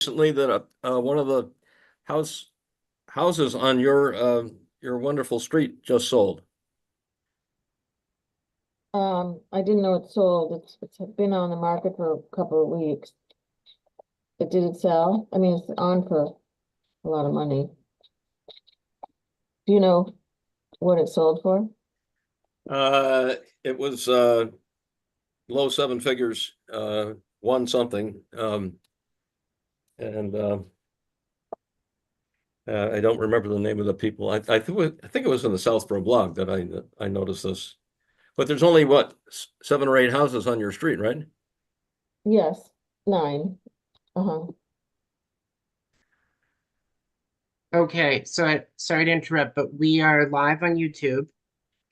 recently that one of the houses on your wonderful street just sold. I didn't know it sold. It's been on the market for a couple of weeks. But did it sell? I mean, it's on for a lot of money. Do you know what it sold for? It was low seven figures, one something. And I don't remember the name of the people. I think it was in the Southborough blog that I noticed this. But there's only what, 7 or 8 houses on your street, right? Yes, 9. Uh-huh. Okay, so sorry to interrupt, but we are live on YouTube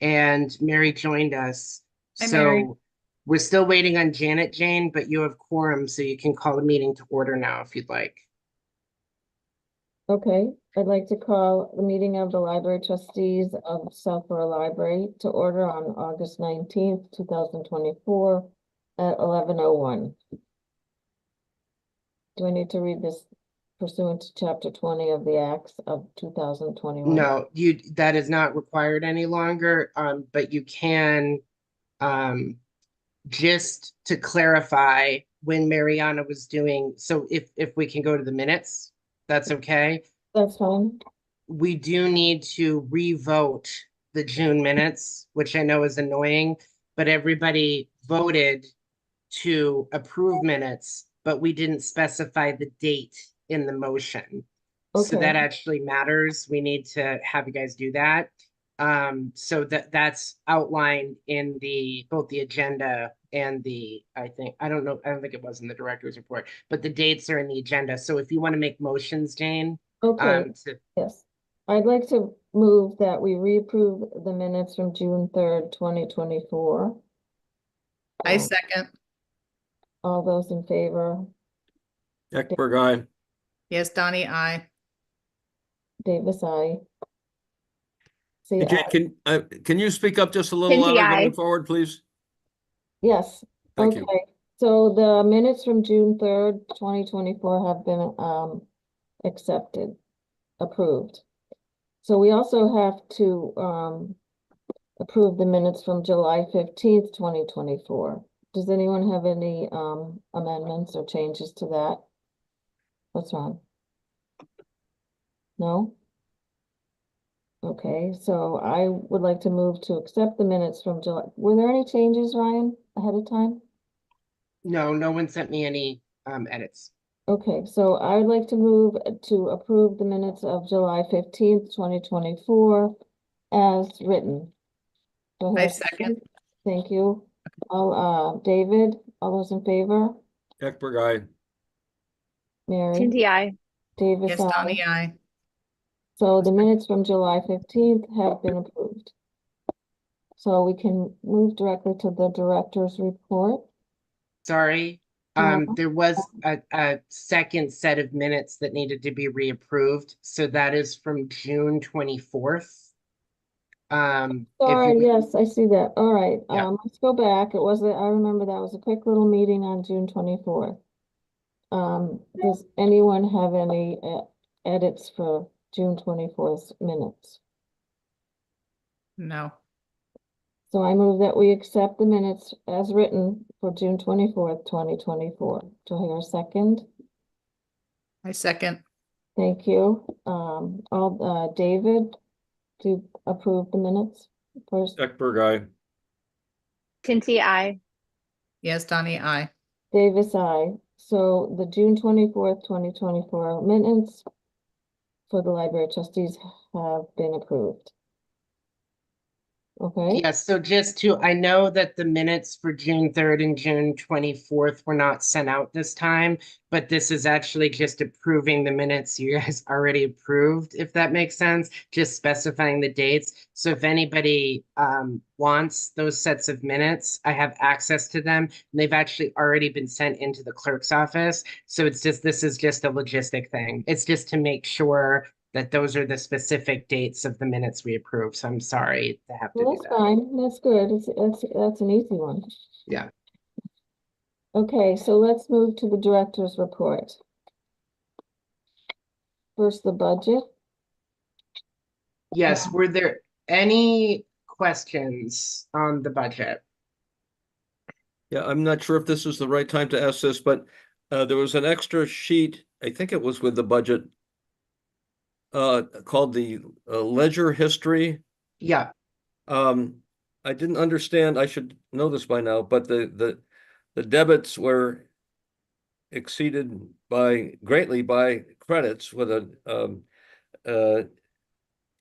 and Mary joined us. Hi, Mary. So we're still waiting on Janet Jane, but you have quorum, so you can call the meeting to order now if you'd like. Okay, I'd like to call the meeting of the Library Trustees of Southborough Library to order on August 19th, 2024 at 11:01. Do I need to read this pursuant to Chapter 20 of the Acts of 2021? No, that is not required any longer, but you can, just to clarify, when Mariana was doing, so if we can go to the minutes, that's okay. That's fine. We do need to revote the June minutes, which I know is annoying, but everybody voted to approve minutes, but we didn't specify the date in the motion. So Okay. that actually matters. We need to have you guys do that. So that's outlined in both the agenda and I don't think it was in the director's report, but the dates are in the agenda. So if you want to make motions, Jane. Okay, yes. I'd like to move that we reapprove the minutes from June 3rd, 2024. I second. All those in favor? Ekberg, aye. Yes, Donnie, I. Davis, aye. Hey, See, Jane, can you speak up just a little Cindy, louder aye. going forward, please? yes, Thank you. okay. So the minutes from June 3rd, 2024 have been accepted, approved. So we also have to approve the minutes from July 15th, 2024. Does anyone have any amendments or changes to that? What's wrong? No? Okay, so I would like to move to accept the minutes from July. Were there any changes, Ryan, ahead of time? No one sent me any edits. Okay, so I would like to move to approve the minutes of July 15th, 2024 as written. Do I hear I a second. Thank you. David, all those in favor? Ekberg, aye. Mary? Cindy, I. Davis, Yes, aye. Donnie, I. So the minutes from July 15th have been approved. So we can move directly to the director's report. Sorry. No. There was a second set of minutes that needed to be reapproved. So that is from June 24th. Sorry, yes, I see that. All right, Yeah. let's go back. I remember that was a quick little meeting on June 24th. Does anyone have any edits for June 24th minutes? No. So I move that we accept the minutes as written for June 24th, 2024. Do I hear a second? I second. Thank you. David, do you approve the minutes first? Ekberg, aye. Cindy, I. Yes, Donnie, I. Davis, aye. So the June 24th, 2024 minutes for the library trustees have been approved. Okay, Yeah, so I know that the minutes for June 3rd and June 24th were not sent out this time, but this is actually just approving the minutes you guys already approved, if that makes sense, just specifying the dates. So if anybody wants those sets of minutes, I have access to them. And they've actually already been sent into the clerk's office. So this is just a logistic thing. It's just to make sure that those are the specific dates of the minutes we approved. So I'm sorry to have to well, do that's that. fine. That's good. That's an easy one. Yeah. Okay, so let's move to the director's report. first the budget. Yes, were there any questions on the budget? Yeah, I'm not sure if this is the right time to ask this, but there was an extra sheet, I think it was with the budget, called the ledger history. Yeah, I didn't understand, I should know this by now, but the debits were exceeded greatly by credits with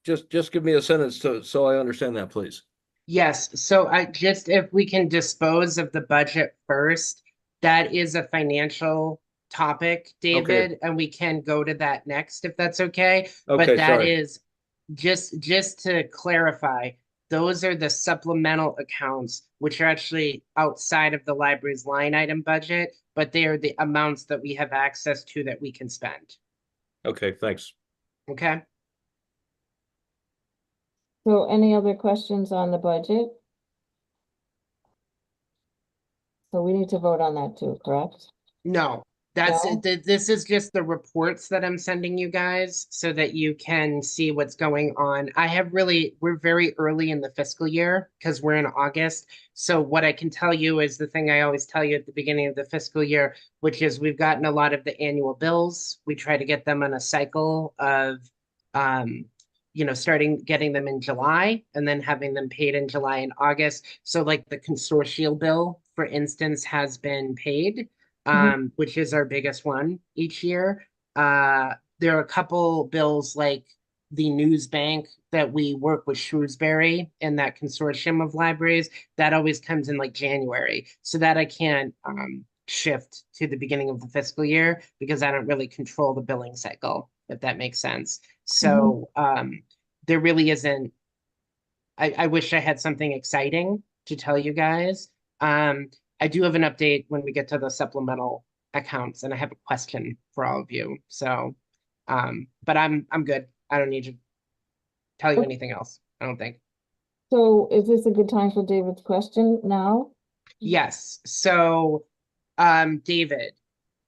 just give me a sentence so I understand that, please. yes. So if we can dispose of the budget first, that is a financial topic, David, and we can go to that next if that's okay. But Okay, that sorry. is just to clarify, those are the supplemental accounts, which are actually outside of the library's line item budget, but they are the amounts that we have access to that we can spend. Okay, thanks. Okay? So any other questions on the budget? So we need to vote on that too, correct? No, that's No? it. This is just the reports that I'm sending you guys so that you can see what's going on. We're very early in the fiscal year because we're in August. So what I can tell you is the thing I always tell you at the beginning of the fiscal year, which is we've gotten a lot of the annual bills. We try to get them on a cycle of, starting getting them in July and then having them paid in July and August. So like the consortial bill, for instance, has been paid, which is our biggest one each year. There are a couple bills like the news bank that we work with Shrewsbury in that consortium of libraries that always comes in like January. So that I can't shift to the beginning of the fiscal year because I don't really control the billing cycle, if that makes sense. So there really isn't. I wish I had something exciting to tell you guys. I do have an update when we get to the supplemental accounts, and I have a question for all of you. So, but I'm good. I don't need to tell you anything else, I don't think. So is this a good time for David's question now? Yes. So, David,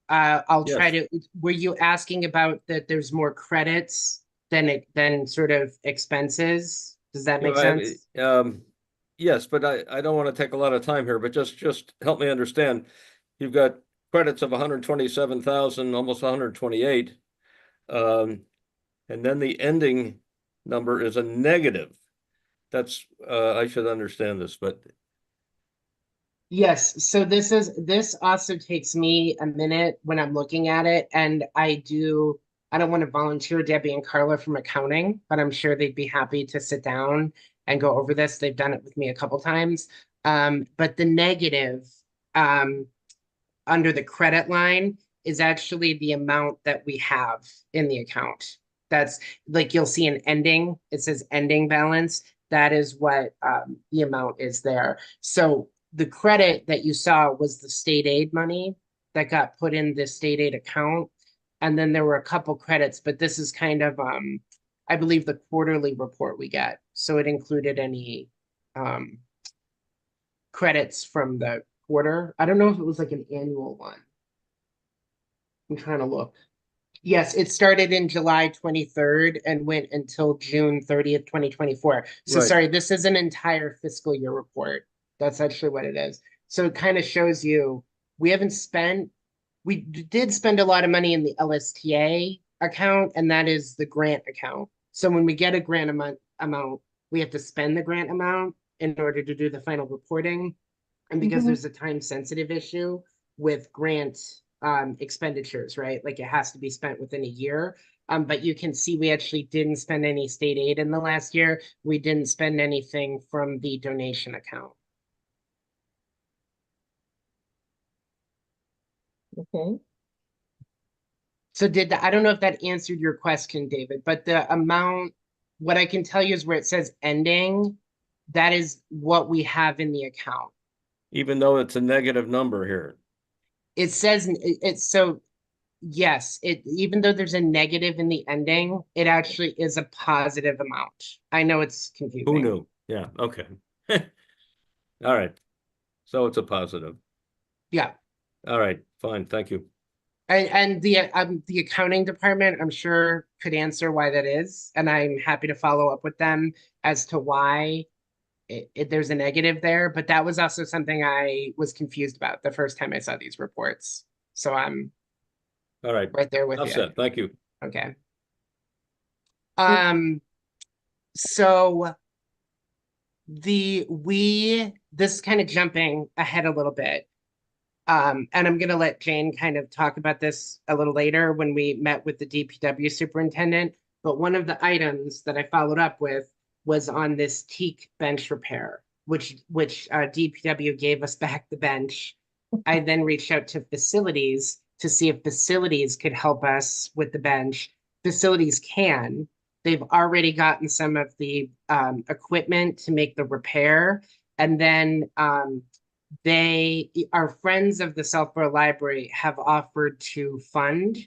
I'll try Yes. to. Were you asking about that? There's more credits than sort of expenses. Does that make sense? Yes, but I don't want to take a lot of time here, but just help me understand. You've got credits of 127,000, almost 128. And then the ending number is a negative. That's I should understand this, but Yes, so this also takes me a minute when I'm looking at it, and I don't want to volunteer Debbie and Carla from accounting, but I'm sure they'd be happy to sit down and go over this. They've done it with me a couple times. But the negative under the credit line is actually the amount that we have in the account. That's like you'll see an ending, it says ending balance. That is what the amount is there. So the credit that you saw was the state aid money that got put in the state aid account. And then there were a couple credits, but this is kind of, I believe, the quarterly report we get. So it included any credits from the quarter. I don't know if it was like an annual one. I'm trying to look. Yes, it started in July 23rd and went until June 30th, 2024. So Right. sorry, this is an entire fiscal year report. That's actually what it is. So it kind of shows you we did spend a lot of money in the LSTA account, and that is the grant account. So when we get a grant amount, we have to spend the grant amount in order to do the final reporting. And because there's a time sensitive issue with grant expenditures, right? Like it has to be spent within a year. But you can see we actually didn't spend any state aid in the last year. We didn't spend anything from the donation account. Okay. So I don't know if that answered your question, David, but the amount, what I can tell you is where it says ending, that is what we have in the account. even though it's a negative number here. It says it's so yes, even though there's a negative in the ending, it actually is a positive amount. I know it's confusing. Who knew? Yeah, okay. All right. So it's a positive. Yeah. All right, fine, thank you. And the accounting department, I'm sure, could answer why that is, and I'm happy to follow up with them as to why there's a negative there. But that was also something I was confused about the first time I saw these reports. So I'm All right, right there with you. upset. Thank you. Okay. So this is kind of jumping ahead a little bit. And I'm gonna let Jane kind of talk about this a little later when we met with the DPW superintendent. But one of the items that I followed up with was on this teak bench repair, which DPW gave us back the bench. I then reached out to facilities to see if facilities could help us with the bench. Facilities can. They've already gotten some of the equipment to make the repair, and then they are friends of the Southborough Library have offered to fund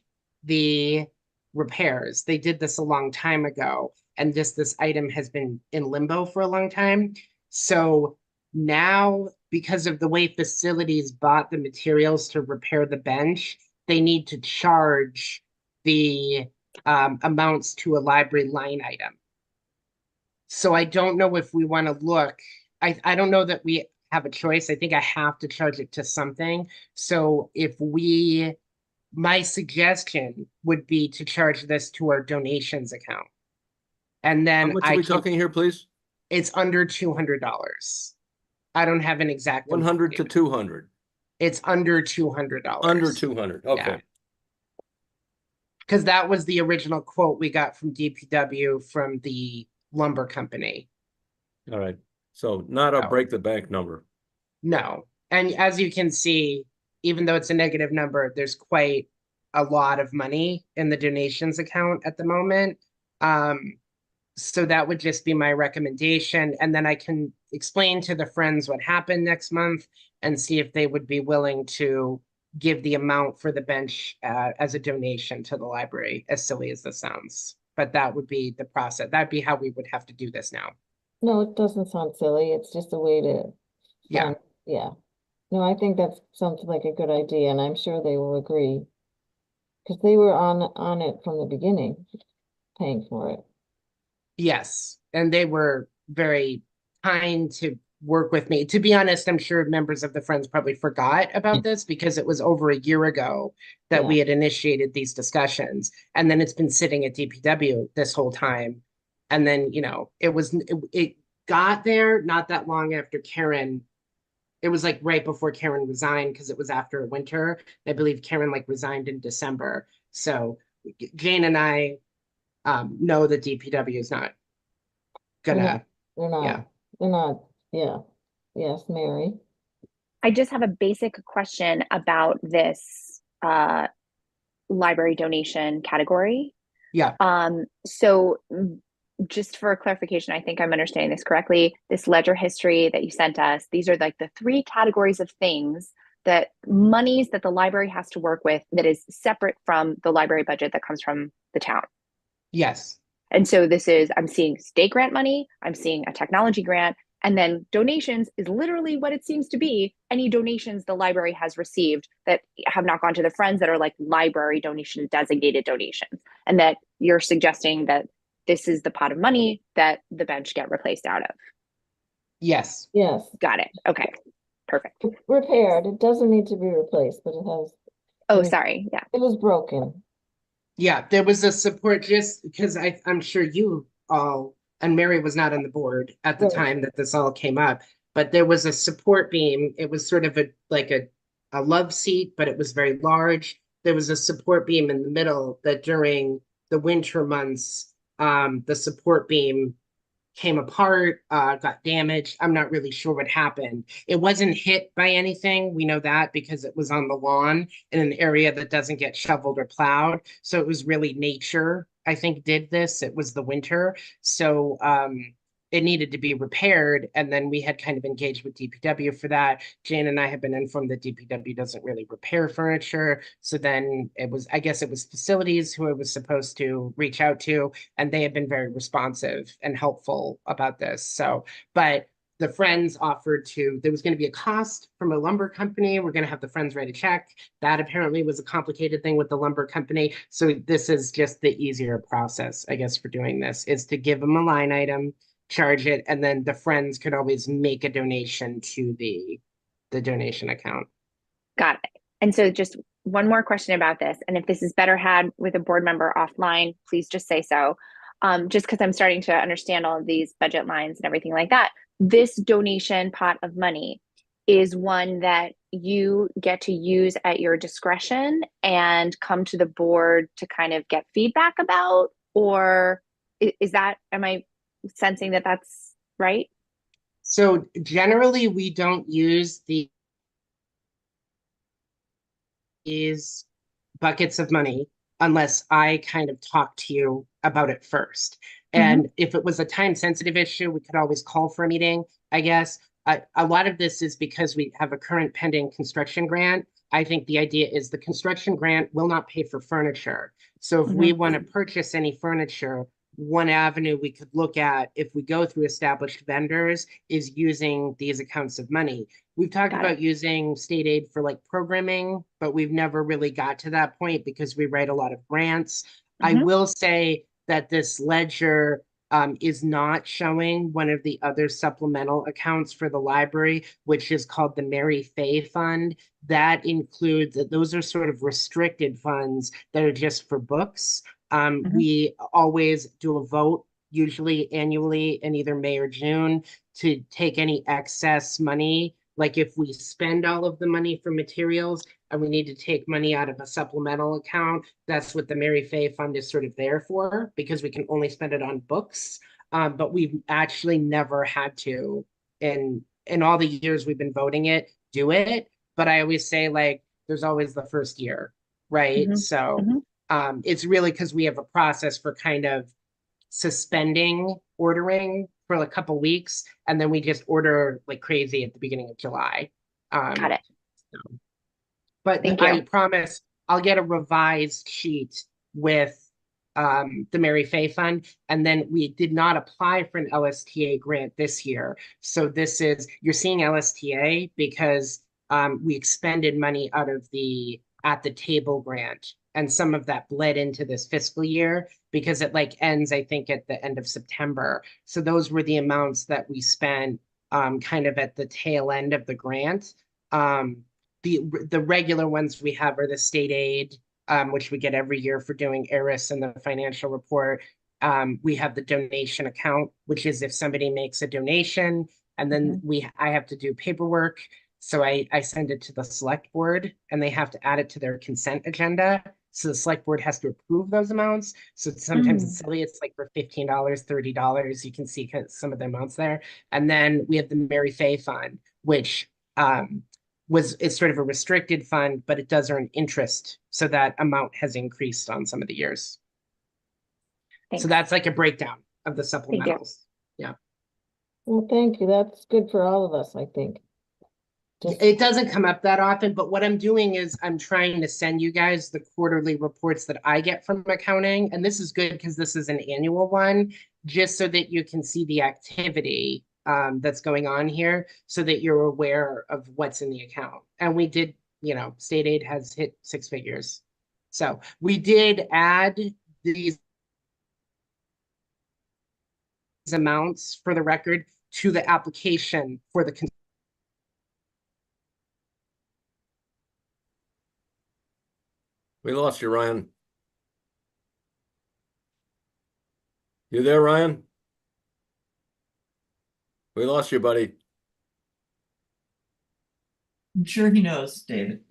the repairs. They did this a long time ago, and this item has been in limbo for a long time. So now, because of the way facilities bought the materials to repair the bench, they need to charge the amounts to a library line item. So I don't know if we want to look. I don't know that we have a choice. I think I have to charge it to something. So my suggestion would be to charge this to our donations account. And How then much are we talking here, please? it's under $200. I don't have an exact. 100 to 200. It's under $200. Under 200. Okay. Because that was the original quote we got from DPW from the lumber company. All right. So not a No. break the bank number. No. And as you can see, even though it's a negative number, there's quite a lot of money in the donations account at the moment. So that would just be my recommendation. And then I can explain to the friends what happened next month and see if they would be willing to give the amount for the bench as a donation to the library, as silly as this sounds. But that would be the process. That'd be how we would have to do this now. No, it doesn't sound silly. It's just a way to Yeah. fund, yeah. No, I think that sounds like a good idea, and I'm sure they will agree. Because they were on it from the beginning, paying for it. Yes, and they were very kind to work with me. To be honest, I'm sure members of the Friends probably forgot about this because it was over a year ago that we had initiated these discussions. And then it's been sitting at DPW this whole time. And then, it got there not that long after Karen. It was like right before Karen resigned because it was after winter. I believe Karen resigned in December. So Jane and I know that DPW is not gonna. They're not, Yeah. they're not, yeah. Yes, Mary. I just have a basic question about this library donation category. Yeah. So just for clarification, I think I'm understanding this correctly. This ledger history that you sent us, these are like the three categories of things that monies that the library has to work with that is separate from the library budget that comes from the town. Yes. And so I'm seeing state grant money, I'm seeing a technology grant, and then donations is literally what it seems to be. Any donations the library has received that have not gone to the Friends that are like library donation designated donations. And that you're suggesting that this is the pot of money that the bench get replaced out of. Yes. Yes, Got it. Okay. Perfect. repaired. It doesn't need to be replaced, but it has, Oh, Mhm. sorry. Yeah. it was broken. Yeah. There was a support just because I'm sure you all, and Mary was not on the board at the Right. time that this all came up, but there was a support beam. It was sort of a love seat, but it was very large. There was a support beam in the middle that during the winter months, the support beam came apart, got damaged. I'm not really sure what happened. It wasn't hit by anything. We know that because it was on the lawn in an area that doesn't get shoveled or plowed. So it was really nature, I think, did this. It was the winter. So it needed to be repaired. And then we had kind of engaged with DPW for that. Jane and I have been informed that DPW doesn't really repair furniture. So then I guess it was facilities who I was supposed to reach out to, and they have been very responsive and helpful about this. So, but the Friends offered to, there was going to be a cost from a lumber company. We're going to have the Friends write a check. That apparently was a complicated thing with the lumber company. So this is just the easier process, I guess, for doing this, is to give them a line item, charge it, and then the Friends could always make a donation to the donation account. Got it. And so just one more question about this, and if this is better had with a board member offline, please just say so. Just because I'm starting to understand all of these budget lines and everything like that. This donation pot of money is one that you get to use at your discretion and come to the board to kind of get feedback about, or is that, am I sensing that that's right? So generally, we don't use these buckets of money unless I kind of talk to you about it first. And if it was a time sensitive issue, we could always call for a meeting, I guess. A lot of this is because we have a current pending construction grant. I think the idea is the construction grant will not pay for furniture. So if we want to purchase any furniture, one avenue we could look at if we go through established vendors is using these accounts of money. We've talked about using state aid for like programming, but we've never really got to that point because we write a lot of grants. I will say that this ledger is not showing one of the other supplemental accounts for the library, which is called the Mary Fay Fund. That includes, those are sort of restricted funds that are just for books. We always do a vote, usually annually in either May or June, to take any excess money. Like if we spend all of the money for materials and we need to take money out of a supplemental account, that's what the Mary Fay Fund is sort of there for, because we can only spend it on books. But we've actually never had to, in all the years we've been voting it, do it. But I always say, like, there's always the first year, right? So it's really because we have a process for kind of suspending ordering for a couple weeks, and then we just order like crazy at the beginning of July. Got it. But Thank I you. promise I'll get a revised sheet with the Mary Fay Fund. And then we did not apply for an LSTA grant this year. So this is, you're seeing LSTA because we expended money out of the at the table grant. And some of that bled into this fiscal year because it like ends, I think, at the end of September. So those were the amounts that we spent kind of at the tail end of the grant. The regular ones we have are the state aid, which we get every year for doing ERIS and the financial report. We have the donation account, which is if somebody makes a donation, and then I have to do paperwork. So I send it to the select board and they have to add it to their consent agenda. So the select board has to approve those amounts. So sometimes it's silly. It's like for $15, $30. You can see some of the amounts there. And then we have the Mary Fay Fund, which it's sort of a restricted fund, but it does earn interest. So that amount has increased on some of the years. Thanks. So that's like a breakdown of the supplementals. Yeah. Well, thank you. That's good for all of us, I think. It doesn't come up that often, but what I'm doing is I'm trying to send you guys the quarterly reports that I get from accounting. And this is good because this is an annual one, just so that you can see the activity that's going on here so that you're aware of what's in the account. And we did, state aid has hit 6 figures. So we did add these amounts for the record to the application for the We lost you, Ryan. You there, Ryan? We lost you, buddy. I'm sure he knows, David.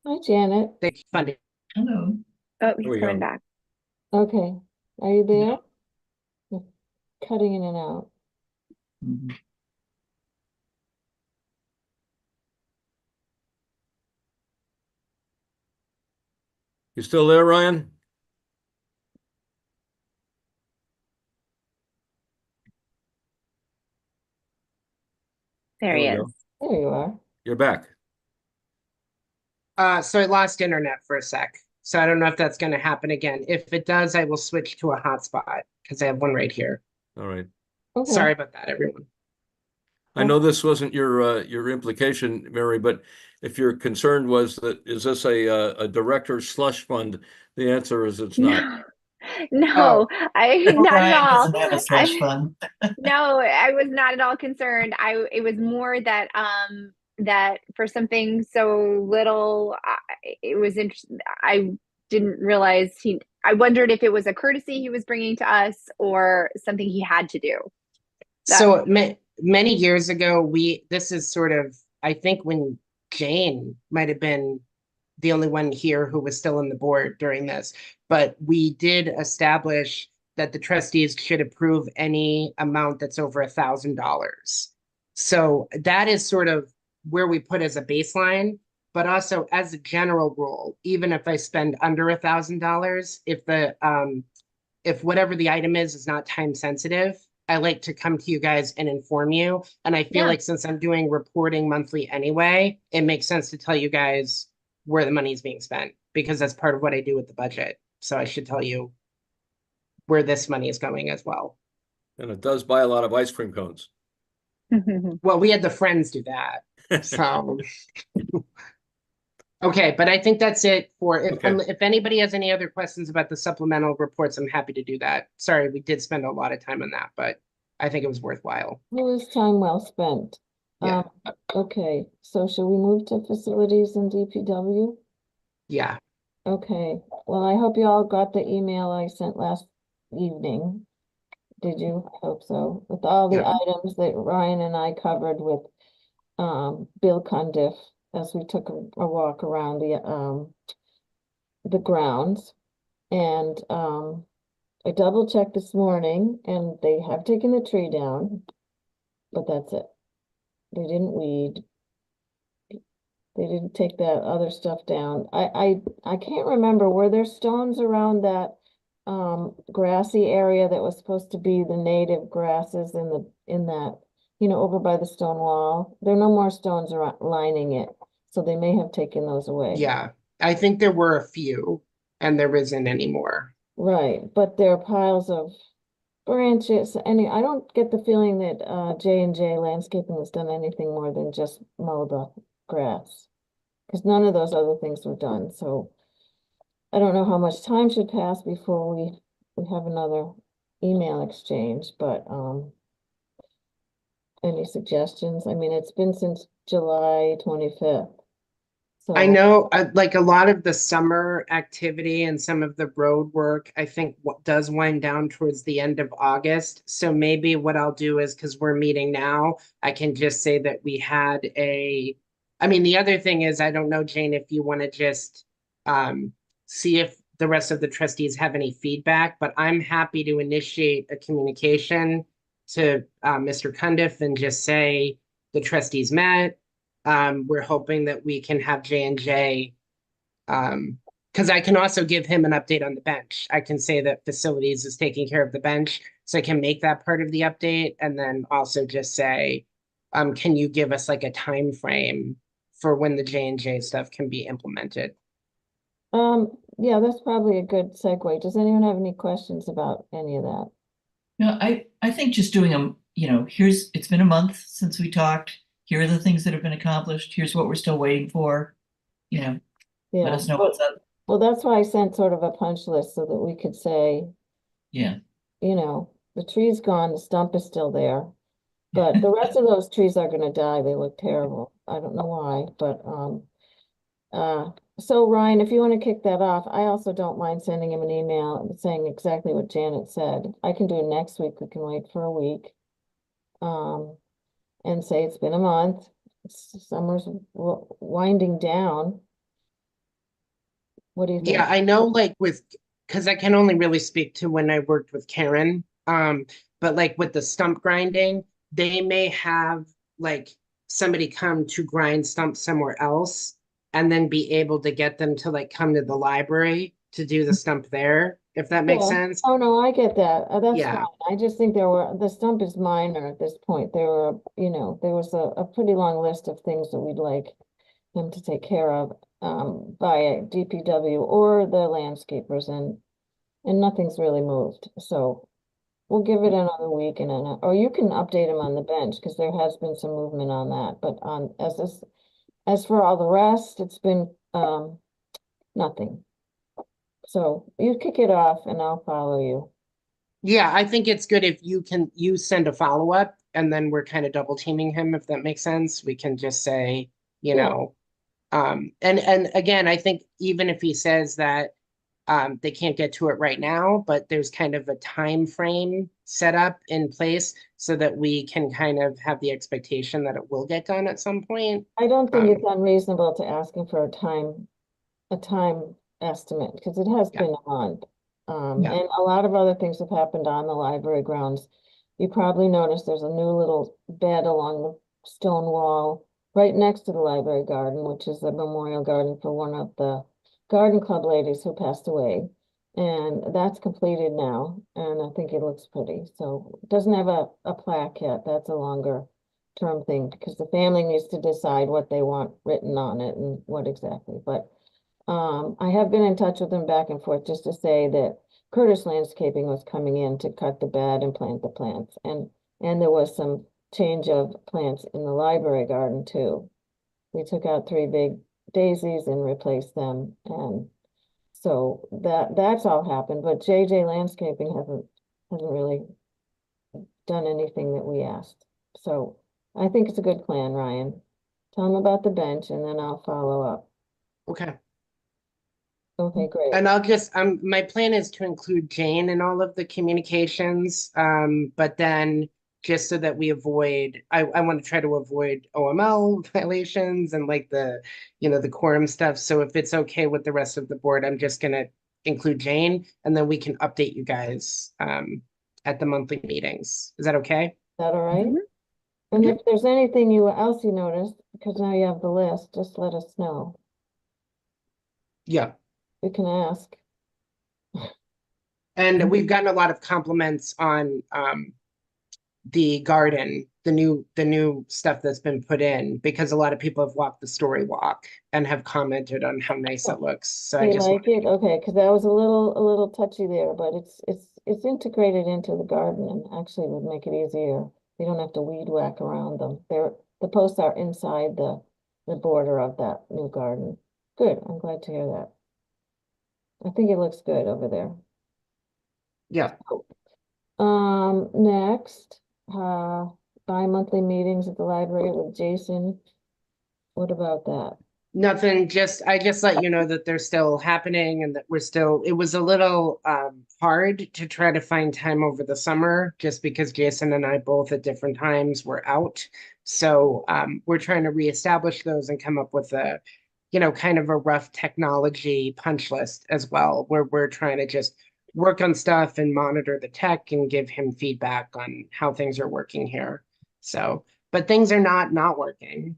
Hi, Janet. funding. Hello. Oh, There he's we coming go. back. Okay, are you there? You're cutting in and out. Mhm. You still there, Ryan? There There he we is. go. There you are. You're back. So I lost internet for a sec. So I don't know if that's going to happen again. If it does, I will switch to a hotspot. because I have one right here. All right. Okay. Sorry about that, everyone. I know this wasn't your implication, Mary, but if your concern was that, is this a director's slush fund? The answer is it's not. No, I not at Brian all. doesn't have a slush fund. No, I was not at all concerned. It was more that that for something so little, it was interesting. I didn't realize I wondered if it was a courtesy he was bringing to us or something he had to do. So many years ago, this is sort of, I think when Jane might have been the only one here who was still on the board during this, but we did establish that the trustees should approve any amount that's over $1,000. So that is sort of where we put as a baseline, but also as a general rule, even if I spend under $1,000, if whatever the item is not time sensitive, I like to come to you guys and inform you. And I feel Yeah. like since I'm doing reporting monthly anyway, it makes sense to tell you guys where the money is being spent because that's part of what I do with the budget. So I should tell you where this money is going as well. And it does buy a lot of ice cream cones. Well, we had the friends do that. So okay, but I think that's it for Okay. if anybody has any other questions about the supplemental reports, I'm happy to do that. Sorry, we did spend a lot of time on that, but I think it was worthwhile. It was time well spent. Yeah. Okay, so should we move to facilities and DPW? Yeah. Okay, well, I hope you all got the email I sent last evening. Did you? I hope so. With all the Yeah. items that Ryan and I covered with Bill Cundiff as we took a walk around the grounds. And I double checked this morning and they have taken the tree down, but that's it. They didn't weed. They didn't take that other stuff down. I can't remember, were there stones around that grassy area that was supposed to be the native grasses in that, over by the stone wall? There are no more stones around lining it, so they may have taken those away. Yeah. I think there were a few and there isn't anymore. Right, but there are piles of branches. I don't get the feeling that J&J Landscaping has done anything more than just mow the grass. Because none of those other things were done, so I don't know how much time should pass before we have another email exchange, but any suggestions? I mean, it's been since July 25th. I So, know like a lot of the summer activity and some of the road work, I think what does wind down towards the end of August. So maybe what I'll do is because we're meeting now, I can just say that we had I mean, the other thing is, I don't know, Jane, if you want to just see if the rest of the trustees have any feedback, but I'm happy to initiate a communication to Mr. Cundiff and just say the trustees met. We're hoping that we can have J&J, because I can also give him an update on the bench. I can say that facilities is taking care of the bench, so I can make that part of the update, and then also just say, can you give us like a time frame for when the J&J stuff can be implemented? yeah, that's probably a good segue. Does anyone have any questions about any of that? No, I think just doing them, it's been a month since we talked. Here are the things that have been accomplished. Here's what we're still waiting for. Let Yeah, us know what's up. well, that's why I sent sort of a punch list so that we could say, Yeah. the tree's gone, the stump is still there. But the rest of those trees are gonna die. They look terrible. I don't know why, but so Ryan, if you want to kick that off, I also don't mind sending him an email saying exactly what Janet said. I can do it next week. We can wait for a week. And say it's been a month. Summer's winding down. What do you think? Yeah, I know like because I can only really speak to when I worked with Karen. But like with the stump grinding, they may have like somebody come to grind stumps somewhere else and then be able to get them to like come to the library to do the stump there, if that makes Yeah. sense. Oh, no, I get that. That's Yeah. fine. I just think the stump is minor at this point. There were, there was a pretty long list of things that we'd like him to take care of by DPW or the landscapers and nothing's really moved. So we'll give it another week and then, or you can update him on the bench, because there has been some movement on that, but on, as for all the rest, it's been, nothing. So you kick it off and I'll follow you. Yeah, I think it's good if you send a follow-up and then we're kind of double teaming him, if that makes sense. We can just say, you Yeah. know, and again, I think even if he says that they can't get to it right now, but there's kind of a time frame set up in place so that we can kind of have the expectation that it will get done at some point. I don't think Um, it's unreasonable to ask him for a time estimate, because it has Yeah. been a month. Yeah. And a lot of other things have happened on the library grounds. You probably noticed there's a new little bed along the stone wall right next to the library garden, which is a memorial garden for one of the garden club ladies who passed away. And that's completed now, and I think it looks pretty. So it doesn't have a plaque yet. That's a longer term thing, because the family needs to decide what they want written on it and what exactly. But I have been in touch with them back and forth just to say that Curtis Landscaping was coming in to cut the bed and plant the plants. And there was some change of plants in the library garden too. We took out 3 big daisies and replaced them. And so that's all happened, but JJ Landscaping hasn't really done anything that we asked. So I think it's a good plan, Ryan. Tell them about the bench and then I'll follow up. Okay. Okay, great. And my plan is to include Jane in all of the communications, but then just so that we avoid, I want to try to avoid OML violations and like the quorum stuff. So if it's okay with the rest of the board, I'm just gonna include Jane and then we can update you guys, at the monthly meetings. Is that okay? Is that all right? Mhm. And if there's anything else you noticed, because now you have the list, just let us know. Yeah. We can ask. And we've gotten a lot of compliments on, the garden, the new stuff that's been put in, because a lot of people have walked the story walk and have commented on how nice it looks. So I They just like it? Okay, because that was a little touchy there, but it's integrated into the garden and actually would make it easier. You don't have to weed whack around them. The posts are inside the border of that new garden. Good, I'm glad to hear that. I think it looks good over there. yeah. Next, bi-monthly meetings at the library with Jason. What about that? Nothing, I just let you know that they're still happening and that it was a little hard to try to find time over the summer just because Jason and I both at different times were out. So we're trying to reestablish those and come up with a, kind of a rough technology punch list as well, where we're trying to just work on stuff and monitor the tech and give him feedback on how things are working here. So, but things are not working.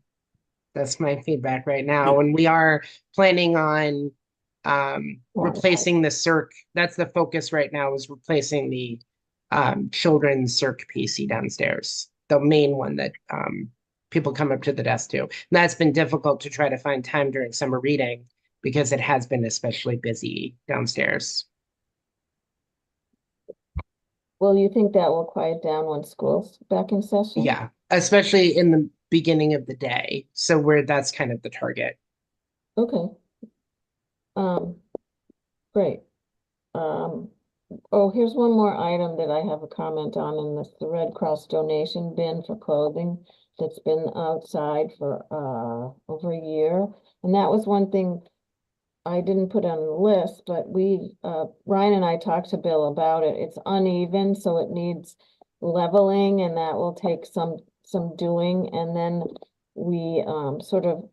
That's my feedback right now. And we are planning on replacing the circ. That's the focus right now, is replacing the children's circ PC downstairs, the main one that people come up to the desk to. And that's been difficult to try to find time during summer reading because it has been especially busy downstairs. Well, you think that will quiet down when school's back in session? Yeah, especially in the beginning of the day. So that's kind of the target. Okay. Um, great. Um, oh, here's one more item that I have a comment on, and this the Red Cross donation bin for clothing that's been outside for over a year. And that was one thing I didn't put on the list, but Ryan and I talked to Bill about it. It's uneven, so it needs leveling, and that will take some doing. And then we sort of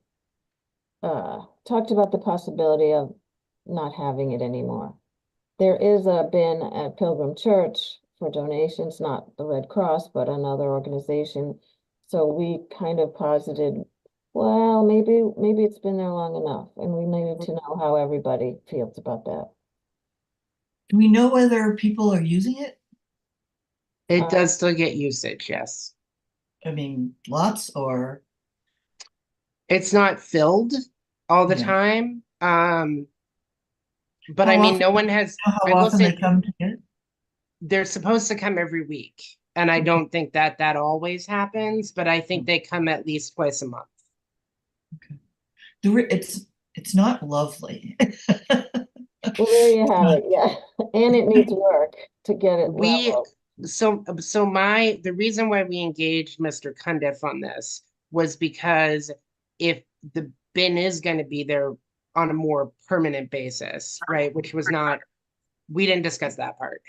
talked about the possibility of not having it anymore. There is a bin at Pilgrim Church for donations, not the Red Cross, but another organization. So we kind of posited, well, maybe it's been there long enough, and we need to know how everybody feels about that. Do we know whether people are using it? It Uh, does still get usage, yes. I mean, lots or, It's not filled all the Yeah. time. But How I mean, often- no one has, know I how will often they say, come to get it? they're supposed to come every week. And I don't think that that always happens, but I think they come at least twice a month. It's not lovely. Well, there you have it, yeah. And it needs work to get it We, leveled. the reason why we engaged Mr. Cundiff on this was because if the bin is going to be there on a more permanent basis, right, which was not, we didn't discuss that part.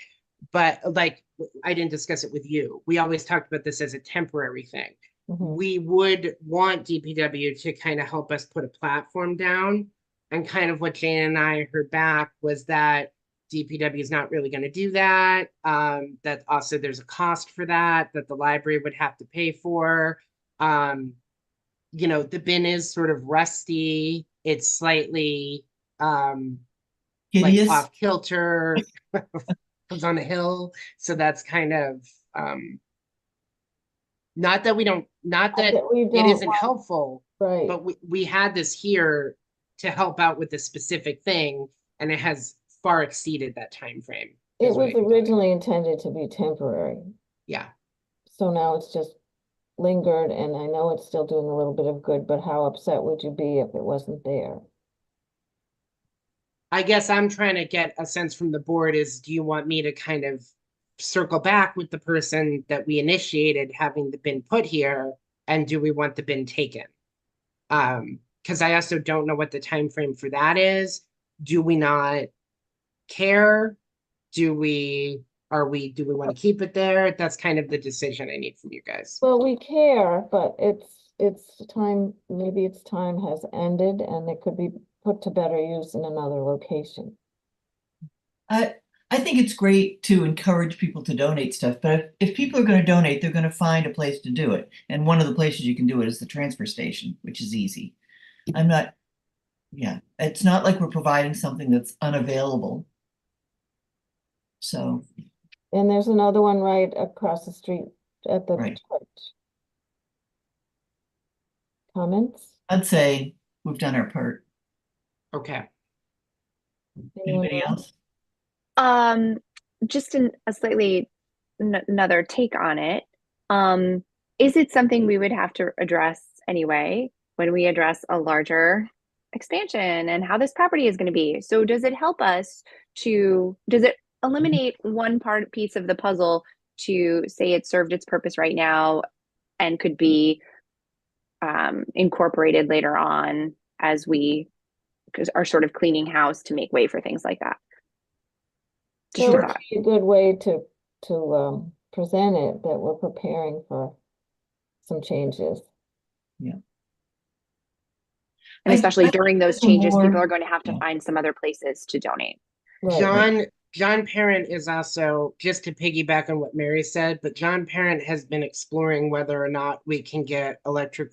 But like, I didn't discuss it with you. We always talked about this as a temporary thing. Mhm. We would want DPW to kind of help us put a platform down. And kind of what Jane and I heard back was that DPW is not really going to do that. That also there's a cost for that the library would have to pay for. You know, the bin is sort of rusty. It's slightly like Hideous. off kilter. Comes on a hill. So that's kind of not that we don't, not that That we it don't isn't want- helpful, Right, but we had this here to help out with this specific thing, and it has far exceeded that time frame. it is what I was can tell you. originally intended to be temporary, Yeah. so now it's just lingered, and I know it's still doing a little bit of good, but how upset would you be if it wasn't there? I guess I'm trying to get a sense from the board is, do you want me to kind of circle back with the person that we initiated having the bin put here, and do we want the bin taken? Because I also don't know what the time frame for that is. Do we not care? Do we want to keep it there? That's kind of the decision I need from you guys. Well, we care, but it's time, maybe its time has ended and it could be put to better use in another location. I think it's great to encourage people to donate stuff, but if people are going to donate, they're going to find a place to do it. And one of the places you can do it is the transfer station, which is easy. Yeah, it's not like we're providing something that's unavailable. So, And there's another one right across the street at the Right. church. Comments? I'd say we've done our part. Okay. Anyone Anybody else? Just a slightly another take on it. Is it something we would have to address anyway when we address a larger expansion and how this property is going to be? So does it help us does it eliminate one piece of the puzzle to say it served its purpose right now and could be incorporated later on as we are sort of cleaning house to make way for things like that? Just That a would thought. be a good way to present it, that we're preparing for some changes. And especially I think during those there's a changes, people more- are going to have to yeah. find some other places to donate. Right. John Parent is also, just to piggyback on what Mary said, but John Parent has been exploring whether or not we can get electric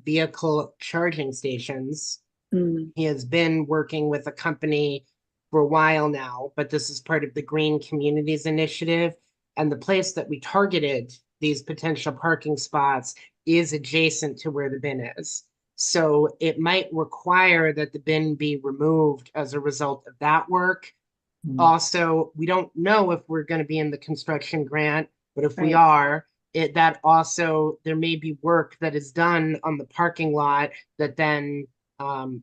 vehicle charging stations. Mm. He has been working with a company for a while now, but this is part of the Green Communities Initiative. And the place that we targeted these potential parking spots is adjacent to where the bin is. So it might require that the bin be removed as a result of that work. Mm. Also, we don't know if we're going to be in the construction grant, but if we Right. are, that also, there may be work that is done on the parking lot that then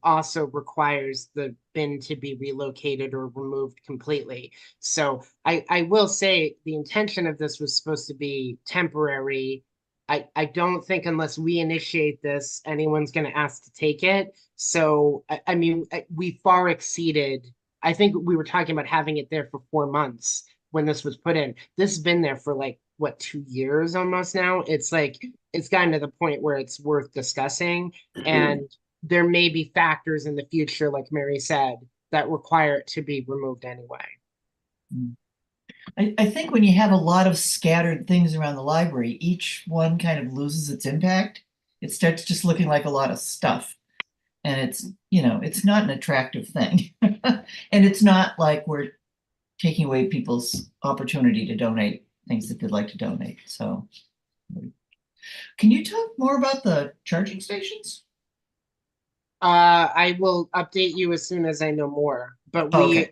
also requires the bin to be relocated or removed completely. So I will say the intention of this was supposed to be temporary. I don't think unless we initiate this, anyone's going to ask to take it. So, I mean, we far exceeded. I think we were talking about having it there for 4 months when this was put in. This has been there for like, what, 2 years almost now? It's like, it's gotten to the point where it's worth discussing. And there may be factors in the future, like Mary said, that require it to be removed anyway. I think when you have a lot of scattered things around the library, each one kind of loses its impact. It starts just looking like a lot of stuff. And it's not an attractive thing. And it's not like we're taking away people's opportunity to donate things that they'd like to donate. So can you talk more about the charging stations? I will update you as soon as I know more. But Okay.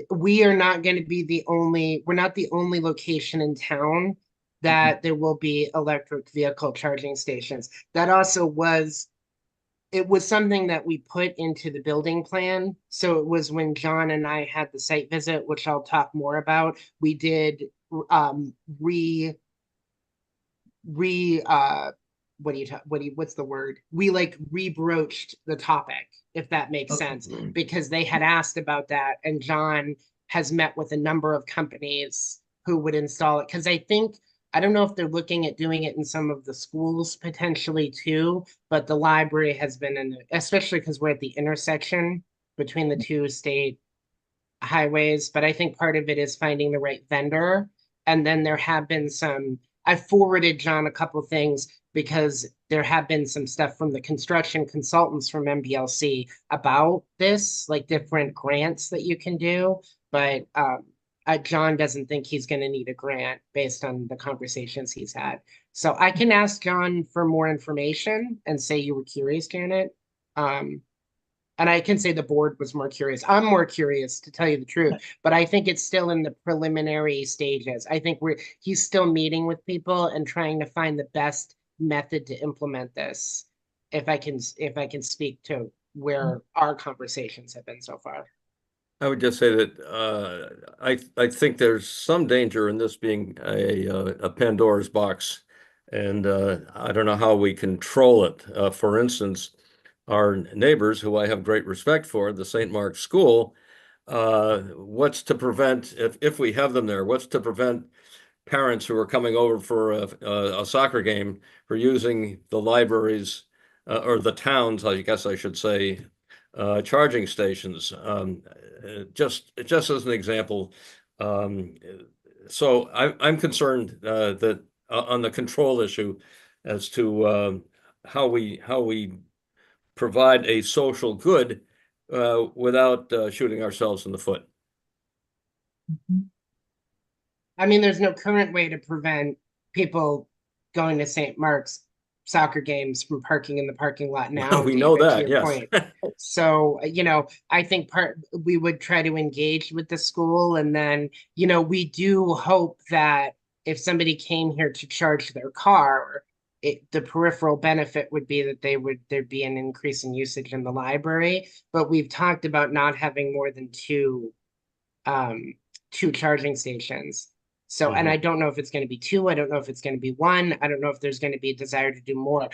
we are not going to be we're not the only location in town that there will be electric vehicle charging stations. That also it was something that we put into the building plan. So it was when John and I had the site visit, which I'll talk more about. We did what's the word? We like rebroached the topic, if that makes sense, because they had asked about that, and John has met with a number of companies who would install it. Because I don't know if they're looking at doing it in some of the schools potentially too, but the library has been especially because we're at the intersection between the two state highways. But I think part of it is finding the right vendor. And then there have been I forwarded John a couple things because there have been some stuff from the construction consultants from MBLC about this, like different grants that you can do. But John doesn't think he's going to need a grant based on the conversations he's had. So I can ask John for more information and say you were curious, Janet. And I can say the board was more curious. I'm more curious, to tell you the truth, but I think it's still in the preliminary stages. I think he's still meeting with people and trying to find the best method to implement this. If I can speak to where our conversations have been so far. I would just say that I think there's some danger in this being a Pandora's box, and I don't know how we control it. For instance, our neighbors, who I have great respect for, the St. Mark's School, what's to prevent, if we have them there, what's to prevent parents who are coming over for a soccer game for using the libraries or the towns, I guess I should say, charging stations? Just as an example. So I'm concerned that on the control issue as to how we provide a social good without shooting ourselves in the foot. I mean, there's no current way to prevent people going to St. Mark's soccer games from parking in the parking lot now. We know David, to that, your yes. point. So, I think we would try to engage with the school, and then, we do hope that if somebody came here to charge their car, the peripheral benefit would be that there'd be an increase in usage in the library. But we've talked about not having more than two charging stations. So, and I don't know if it's going to be two. I don't know if it's going to be one. I don't know if there's going to be a desire to do more.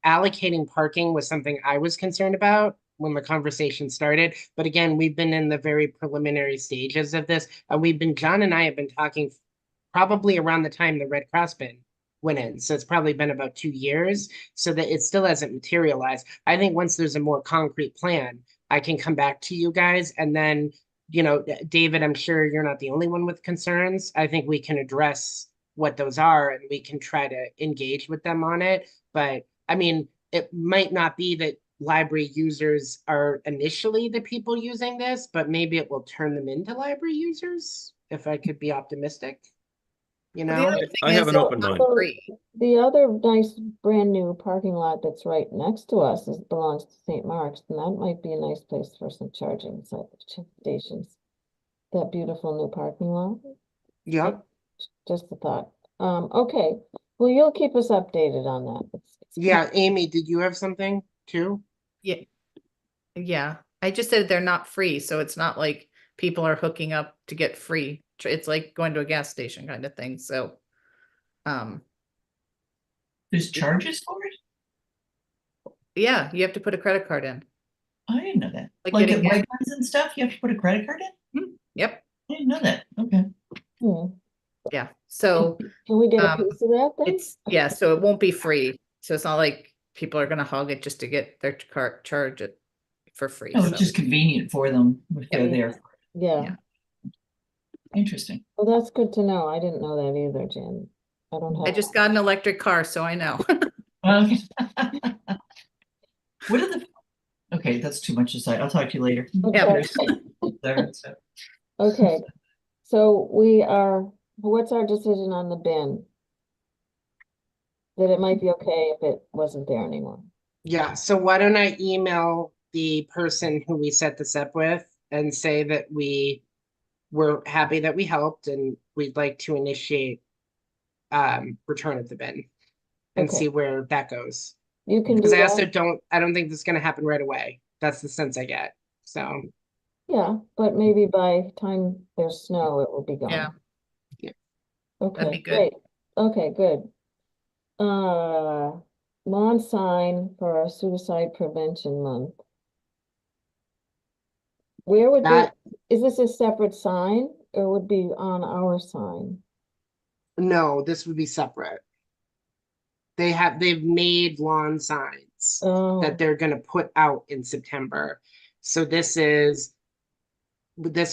Allocating parking was something I was concerned about when the conversation started. But again, we've been in the very preliminary stages of this. And John and I have been talking probably around the time the Red Cross bin went in. So it's probably been about 2 years, so that it still hasn't materialized. I think once there's a more concrete plan, I can come back to you guys, and then David, I'm sure you're not the only one with concerns. I think we can address what those are, and we can try to engage with them on it. But I mean, it might not be that library users are initially the people using this, but maybe it will turn them into library users, if I could be optimistic. The other thing I have is an it's open not mind. free. The other nice brand new parking lot that's right next to us belongs to St. Mark's, and that might be a nice place for some charging stations. That beautiful new parking lot. Yep. Just a thought. Okay, well, you'll keep us updated on that. Yeah, Amy, did you have something too? Yeah. I just said they're not free, so it's not like people are hooking up to get free. It's like going to a gas station kind of thing. So, There's charges for it? yeah, you have to put a credit card in. I didn't know that. Like Like getting at gas. Wegmans and stuff, you have to put a credit card in? Yep. I didn't know that. Okay. Yeah. So Can we get a piece of that then? so it won't be free. So it's not like people are gonna hog it just to get their car charge it for free. No, So it's just convenient for them if they're there. Yeah, Interesting. well, that's good to know. I didn't know that either, Jen. I don't I have. just got an electric car, so I know. Okay. What are the, okay, that's too much to say. I'll talk to you later. Okay. Okay, so what's our decision on the bin? That it might be okay if it wasn't there anymore. Yeah, so why don't I email the person who we set this up with and say that we we're happy that we helped and we'd like to initiate return of the bin and Okay. see where that goes. You can do Because I also that, I don't think this is gonna happen right away. That's the sense I get. So, yeah, but maybe by time there's snow, it will be Yeah, gone. Yeah. that'd be Okay, good. great. Okay, good. Lawn sign for our suicide prevention month. Where would that, is this a separate sign or would be on our sign? no, this would be separate. They've made lawn signs that Oh, they're gonna put out in September. So this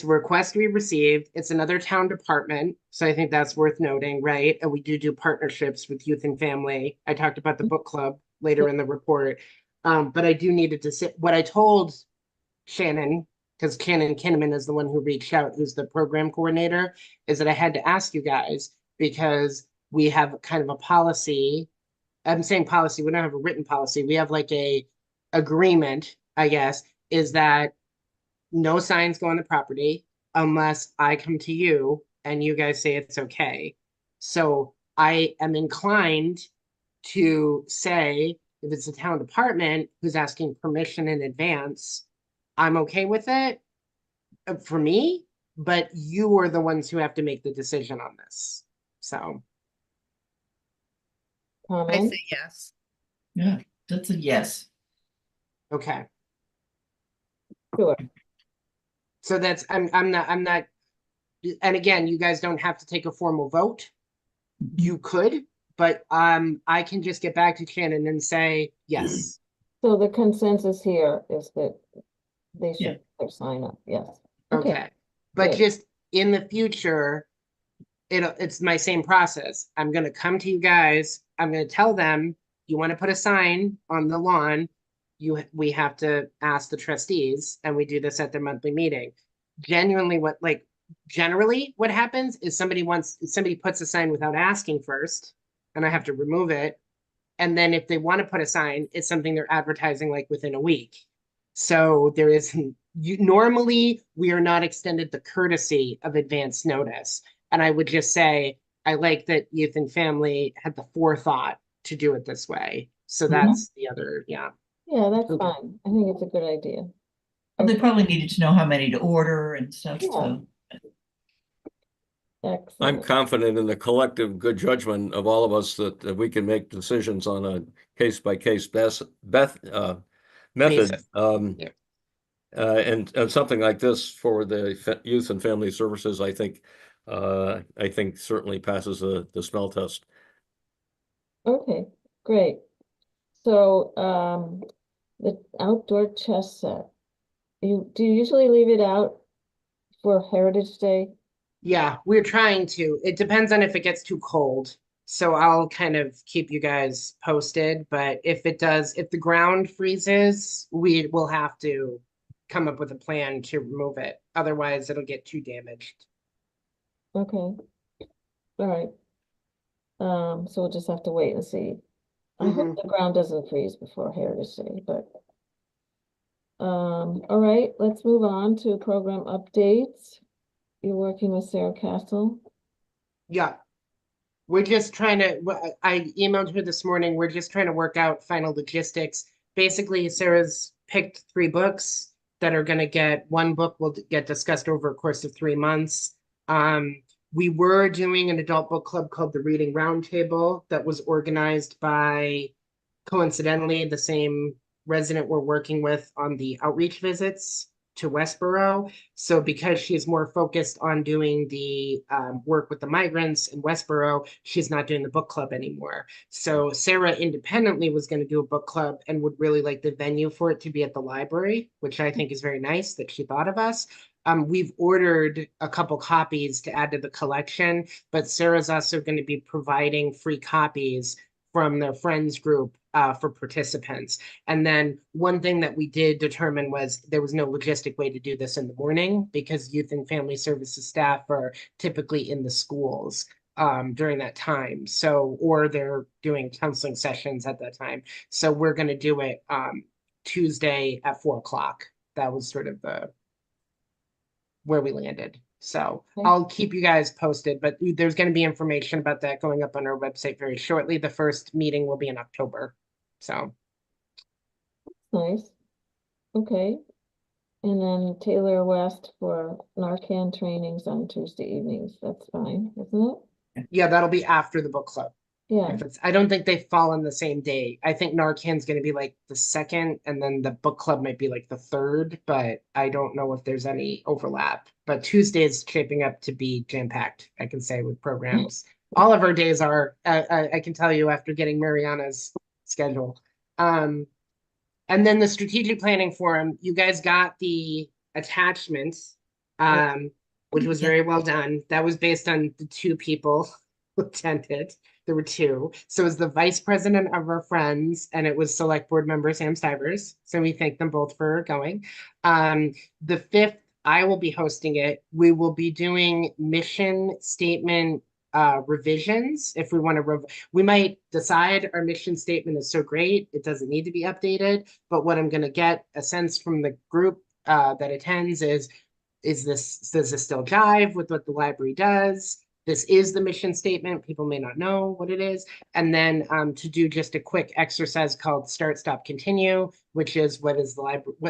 request we received, it's another town department, so I think that's worth noting, right? And we do partnerships with youth and family. I talked about the book club later in the report. But I do needed to say, what I told Shannon, because Shannon Kinnaman is the one who reached out, who's the program coordinator, is that I had to ask you guys because we have kind of a policy. I'm saying policy, we don't have a written policy. We have like a agreement, I guess, is that no signs go on the property unless I come to you and you guys say it's okay. So I am inclined to say if it's a town department who's asking permission in advance, I'm okay with it for me, but you are the ones who have to make the decision on this. So, I comment? say yes. Yeah, that's a yes. okay. Sure. So that's, I'm not, and again, you guys don't have to take a formal vote. You could, but I can just get back to Shannon and say yes. So the consensus here is that they Yeah. should put their sign up, yes. Okay, Okay. But good. just in the future, it's my same process. I'm gonna come to you guys, I'm gonna tell them, you want to put a sign on the lawn, we have to ask the trustees, and we do this at their monthly meeting. Genuinely, generally what happens is somebody puts a sign without asking first, and I have to remove it. And then if they want to put a sign, it's something they're advertising like within a week. So there is normally we are not extended the courtesy of advance notice. And I would just say, I like that youth and family had the forethought to do it this way. So that's the other, yeah. Yeah, that's Okay. fine. I think it's a good idea. Well, they probably needed to know how many to order and stuff, Yeah. so. I'm Excellent. confident in the collective good judgment of all of us that we can make decisions on a case-by-case method. Basis. Yeah. And something like this for the youth and family services, I think certainly passes the smell test. Okay, great. So, the outdoor chess set. Do you usually leave it out for Heritage Day? Yeah, we're trying to. It depends on if it gets too cold. So I'll kind of keep you guys posted. But if it does, if the ground freezes, we will have to come up with a plan to remove it. Otherwise, it'll get too damaged. Okay. All right. So we'll just have to wait and see. I hope the ground doesn't freeze before Heritage Day, but all right, let's move on to program updates. You're working with Sarah Castle. Yeah. We're just trying to, I emailed her this morning. We're just trying to work out final logistics. Basically, Sarah's picked 3 books that are going to one book will get discussed over a course of 3 months. We were doing an adult book club called the Reading Roundtable that was organized by, coincidentally, the same resident we're working with on the outreach visits to Westboro. So because she's more focused on doing the work with the migrants in Westboro, she's not doing the book club anymore. So Sarah independently was going to do a book club and would really like the venue for it to be at the library, which I think is very nice that she thought of us. We've ordered a couple copies to add to the collection, but Sarah's also going to be providing free copies from their friends group for participants. And then one thing that we did determine was there was no logistic way to do this in the morning because youth and family services staff are typically in the schools during that time. So, or they're doing counseling sessions at that time. So we're going to do it Tuesday at 4 o'clock. That was sort of where we landed. So Okay. I'll keep you guys posted, but there's going to be information about that going up on our website very shortly. The first meeting will be in October. So Nice. Okay. And then Taylor West for Narcan trainings on Tuesday evenings. That's fine, isn't it? yeah, that'll be after the book club. Yeah. If it's, I don't think they fall on the same day. I think Narcan's going to be like the second, and then the book club might be like the third, but I don't know if there's any overlap. But Tuesday is shaping up to be jam-packed, I can say, with programs. All of our days are, I can tell you after getting Mariana's schedule. And then the strategic planning forum, you guys got the attachments, which was Yeah. very well done. That was based on the two people who attended. There were two. So it was the vice president of our friends, and it was select board member Sam Stivers. So we thank them both for going. The 5th, I will be hosting it. We will be doing mission statement revisions if we want to we might decide our mission statement is so great it doesn't need to be updated, but what I'm going to get a sense from the group that attends is does this still jive with what the library does? This is the mission statement. People may not know what it is. And then to do just a quick exercise called Start, Stop, Continue, which is what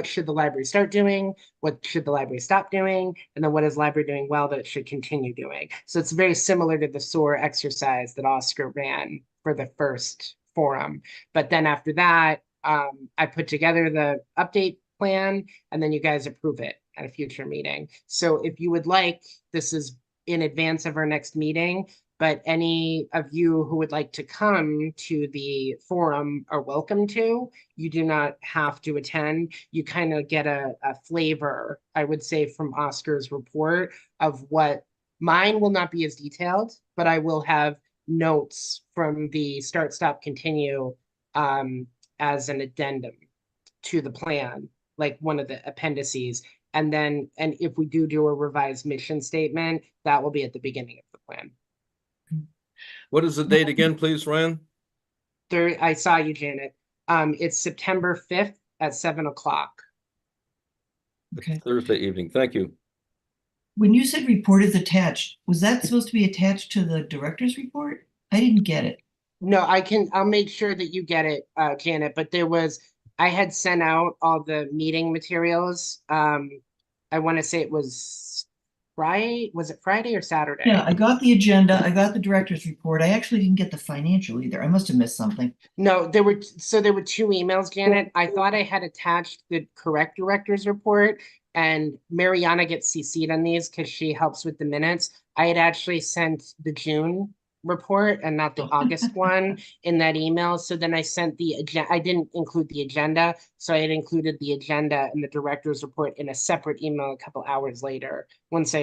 should the library start doing? What should the library stop doing? And then what is library doing well that it should continue doing? So it's very similar to the SOAR exercise that Oscar ran for the first forum. But then after that, I put together the update plan, and then you guys approve it at a future meeting. So if you would like, this is in advance of our next meeting, but any of you who would like to come to the forum are welcome to. You do not have to attend. You kind of get a flavor, I would say, from Oscar's report of what mine will not be as detailed, but I will have notes from the Start, Stop, Continue as an addendum to the plan, like one of the appendices. And then, and if we do a revised mission statement, that will be at the beginning of the plan. What is the date again, please, Ryan? There, I saw you, Janet. It's September 5th at 7:00. Okay. Thursday evening. Thank you. When you said report is attached, was that supposed to be attached to the director's report? I didn't get it. No, I'll make sure that you get it, Janet, but I had sent out all the meeting materials. I want to say it was Friday. Was it Friday or Saturday? Yeah, I got the agenda. I got the director's report. I actually didn't get the financial either. I must have missed something. No, there were two emails, Janet. I thought I had attached the correct director's report, and Mariana gets CC'd on these because she helps with the minutes. I had actually sent the June report and not the August one in that email. So then I sent the agenda. I didn't include the agenda, so I had included the agenda and the director's report in a separate email a couple hours later. Once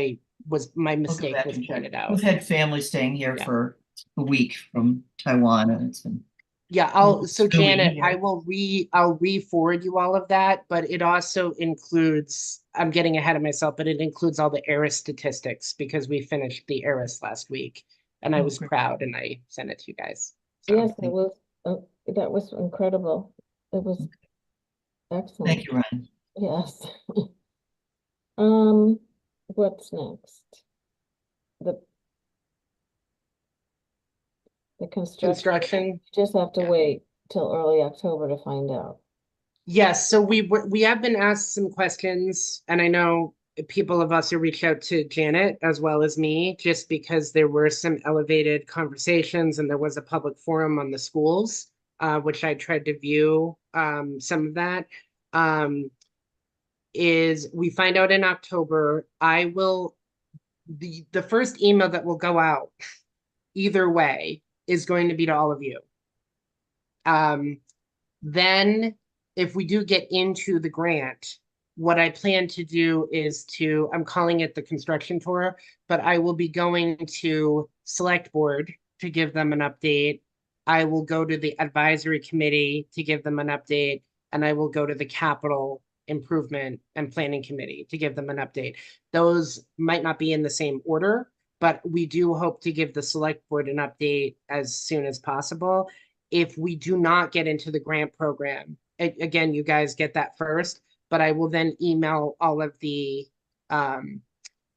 my mistake was pointed out. We've had family staying here Yeah. for a week from Taiwan, and it's been Yeah, Oh, so so we Janet, hear. I'll re-forward you all of that, but it also includes, I'm getting ahead of myself, but it includes all the ERIS statistics because we finished the ERIS last week. And I Oh, was great. proud and I sent it to you guys. So, Yes, it was, that was incredible. It was excellent. Thank you, Ryan. Yes. What's next? The construction. Just have to Yeah. wait till early October to find out. Yes, so we have been asked some questions, and I know people have also reached out to Janet as well as me, just because there were some elevated conversations and there was a public forum on the schools, which I tried to view some of that. Is we find out in October, the first email that will go out either way is going to be to all of you. Then if we do get into the grant, what I plan to do is I'm calling it the construction tour, but I will be going to select board to give them an update. I will go to the advisory committee to give them an update, and I will go to the capital improvement and planning committee to give them an update. Those might not be in the same order, but we do hope to give the select board an update as soon as possible. If we do not get into the grant program, again, you guys get that first, but I will then email all of the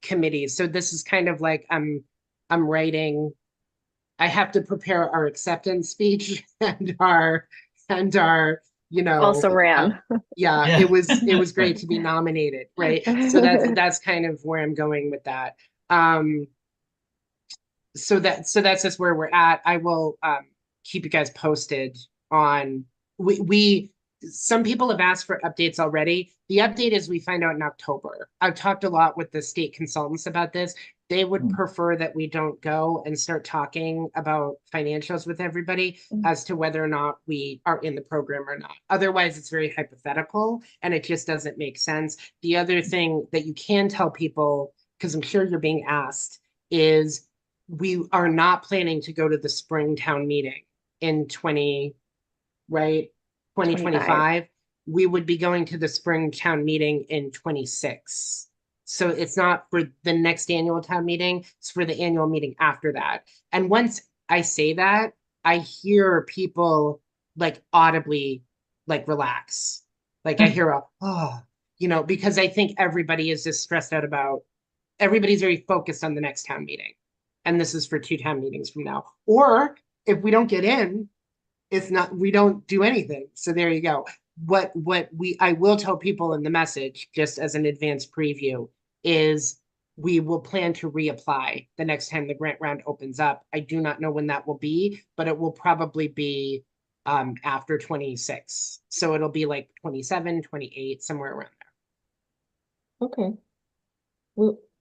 committees. So this is kind of like I'm writing, I have to prepare our acceptance speech and our, you know, Also uh, ran. yeah, Yeah. it was great to be nominated, right? So that's kind of where I'm going with that. Um, so that's just where we're at. I will keep you guys posted on we some people have asked for updates already. The update is we find out in October. I've talked a lot with the state consultants about this. They would Hmm. prefer that we don't go and start talking about financials with everybody as to whether or not we are in the program or not. Otherwise, it's very hypothetical and it just doesn't make sense. The other thing that you can tell people, because I'm sure you're being asked, is we are not planning to go to the spring town meeting in 2025. We would be going to the spring town meeting in 26. So it's not for the next annual town meeting, it's for the annual meeting after that. And once I say that, I hear people like audibly like relax. Like I hear oh, because I think everybody is just stressed out about, everybody's very focused on the next town meeting. And this is for 2 town meetings from now. Or if we don't get in, it's not, we don't do anything. So there you go. What I will tell people in the message, just as an advanced preview, is we will plan to reapply the next time the grant round opens up. I do not know when that will be, but it will probably be after 26. So it'll be like 27, 28, somewhere around there. Okay.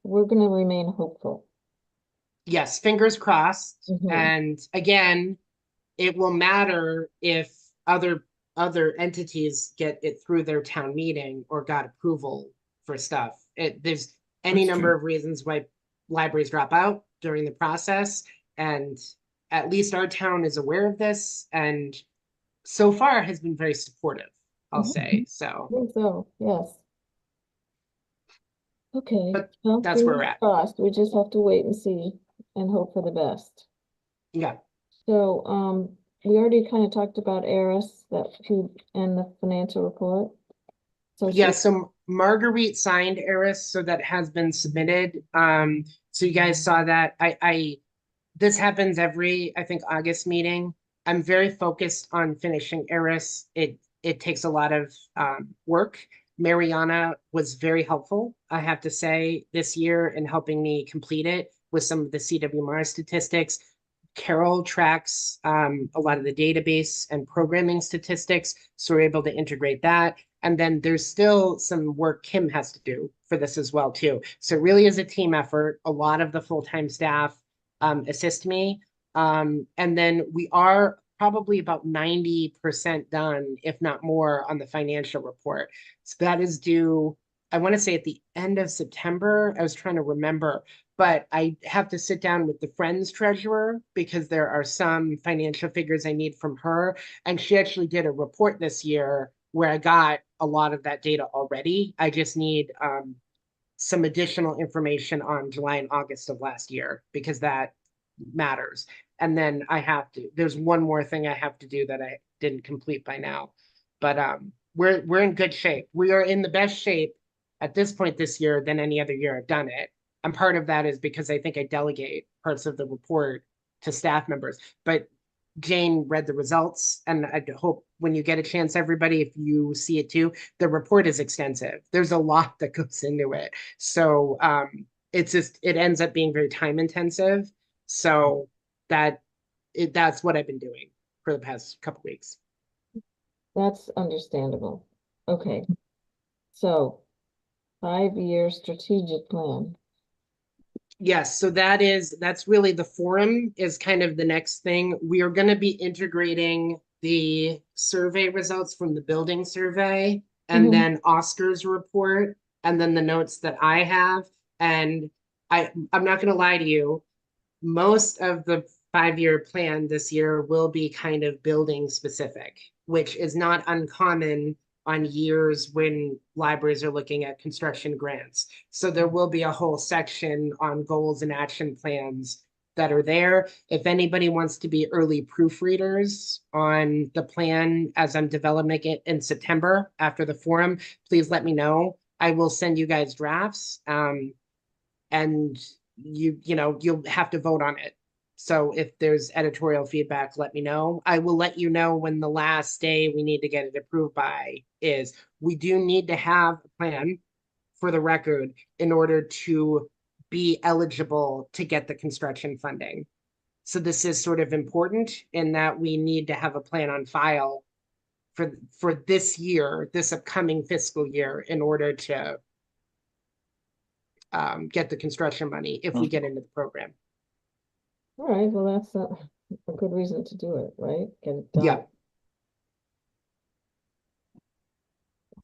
We're gonna remain hopeful. Yes, fingers crossed. Mhm. And again, it will matter if other entities get it through their town meeting or got approval for stuff. There's any That's number true. of reasons why libraries drop out during the process, and at least our town is aware of this and so far has been very supportive, I'll Mhm. say. I So, think so, yes. Okay, but well, that's where we're fingers at. crossed. We just have to wait and see and hope for the best. Yeah. So, we already kind of talked about Eris, that who, and the financial report. So Yeah, should, so Marguerite signed Eris, so that has been submitted. So you guys saw that. This happens every, I think, August meeting. I'm very focused on finishing Eris. It takes a lot of work. Mariana was very helpful, I have to say, this year in helping me complete it with some of the CWMR statistics. Carol tracks a lot of the database and programming statistics, so we're able to integrate that. And then there's still some work Kim has to do for this as well, too. So it really is a team effort. A lot of the full-time staff assist me. And then we are probably about 90% done, if not more, on the financial report. So that is due, I want to say at the end of September. I was trying to remember, but I have to sit down with the Friends treasurer because there are some financial figures I need from her. And she actually did a report this year where I got a lot of that data already. I just need some additional information on July and August of last year because that matters. And then there's one more thing I have to do that I didn't complete by now. But we're in good shape. We are in the best shape at this point this year than any other year I've done it. And part of that is because I think I delegate parts of the report to staff members. But Jane read the results, and I hope when you get a chance, everybody, if you see it too, the report is extensive. There's a lot that goes into it. So it ends up being very time intensive. So that's what I've been doing for the past couple weeks. that's understandable. Okay, so 5-year strategic plan. Yes, so that's really the forum is kind of the next thing. We are going to be integrating the survey results from the building survey and Mhm. then Oscar's report and then the notes that I have. And I'm not going to lie to you, most of the 5-year plan this year will be kind of building specific, which is not uncommon on years when libraries are looking at construction grants. So there will be a whole section on goals and action plans that are there. If anybody wants to be early proofreaders on the plan as I'm developing it in September after the forum, please let me know. I will send you guys drafts. and you'll have to vote on it. So if there's editorial feedback, let me know. I will let you know when the last day we need to get it approved by is. We do need to have a plan for the record in order to be eligible to get the construction funding. So this is sort of important in that we need to have a plan on file for this year, this upcoming fiscal year, in order to get the construction money if we get into the program. All right, well, that's a good reason to do it, right? Get it done. Yeah.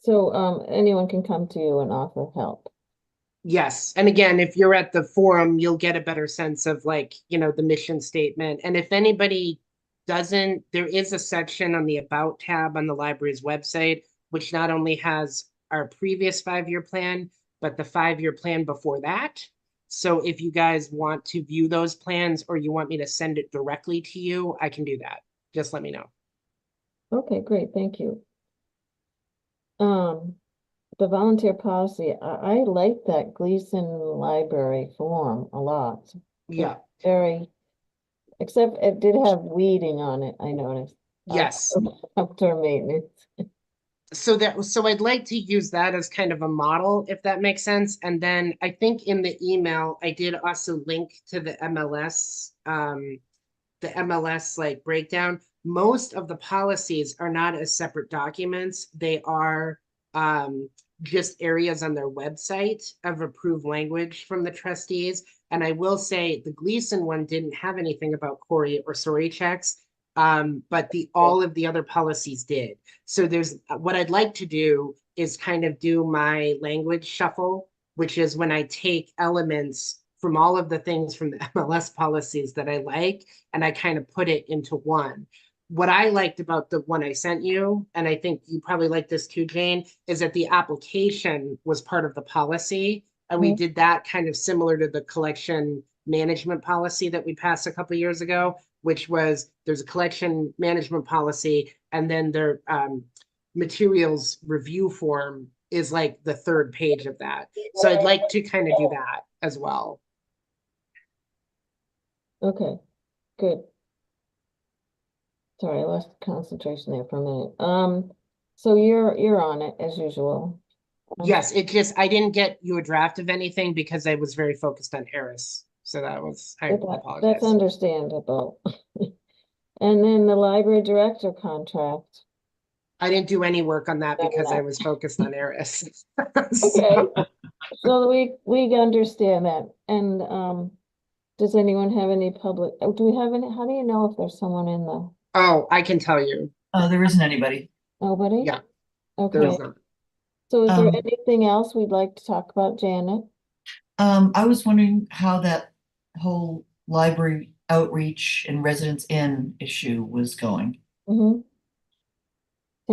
So, anyone can come to you and offer help. Yes. And again, if you're at the forum, you'll get a better sense of like, the mission statement. And if anybody doesn't, there is a section on the About tab on the library's website, which not only has our previous 5-year plan, but the 5-year plan before that. So if you guys want to view those plans or you want me to send it directly to you, I can do that. Just let me know. Okay, great, thank you. The volunteer policy, I like that Gleason Library form a lot. Yeah. Very, except it did have weeding on it, I noticed. Yes. Outdoor maintenance. So I'd like to use that as kind of a model, if that makes sense. And then I think in the email, I did also link to the MLS like breakdown. Most of the policies are not as separate documents. They are just areas on their website of approved language from the trustees. And I will say the Gleason one didn't have anything about Corey or SORI checks, but all of the other policies did. So there's what I'd like to do is kind of do my language shuffle, which is when I take elements from all of the things from the MLS policies that I like, and I kind of put it into one. What I liked about the one I sent you, and I think you probably like this too, Jane, is that the application was part of the policy. And we did that kind of similar to the collection management policy that we passed a couple of years ago, which was there's a collection management policy, and then their materials review form is like the 3rd page of that. So I'd like to kind of do that as well. Okay, good. Sorry, I lost concentration there for a minute. So you're on it as usual. Yes, I didn't get you a draft of anything because I was very focused on Harris. So I apologize. That's understandable. And then the library director contract. I didn't do any work on that because I was focused on Harris. Okay, so we understand that. And does anyone have any public, do we have any, how do you know if there's someone in the, Oh, I can tell you. There isn't anybody. nobody? Yeah, Okay, there is not. so is there Um, anything else we'd like to talk about, Janet? I was wondering how that whole library outreach and residence in issue was going. Mm-hmm.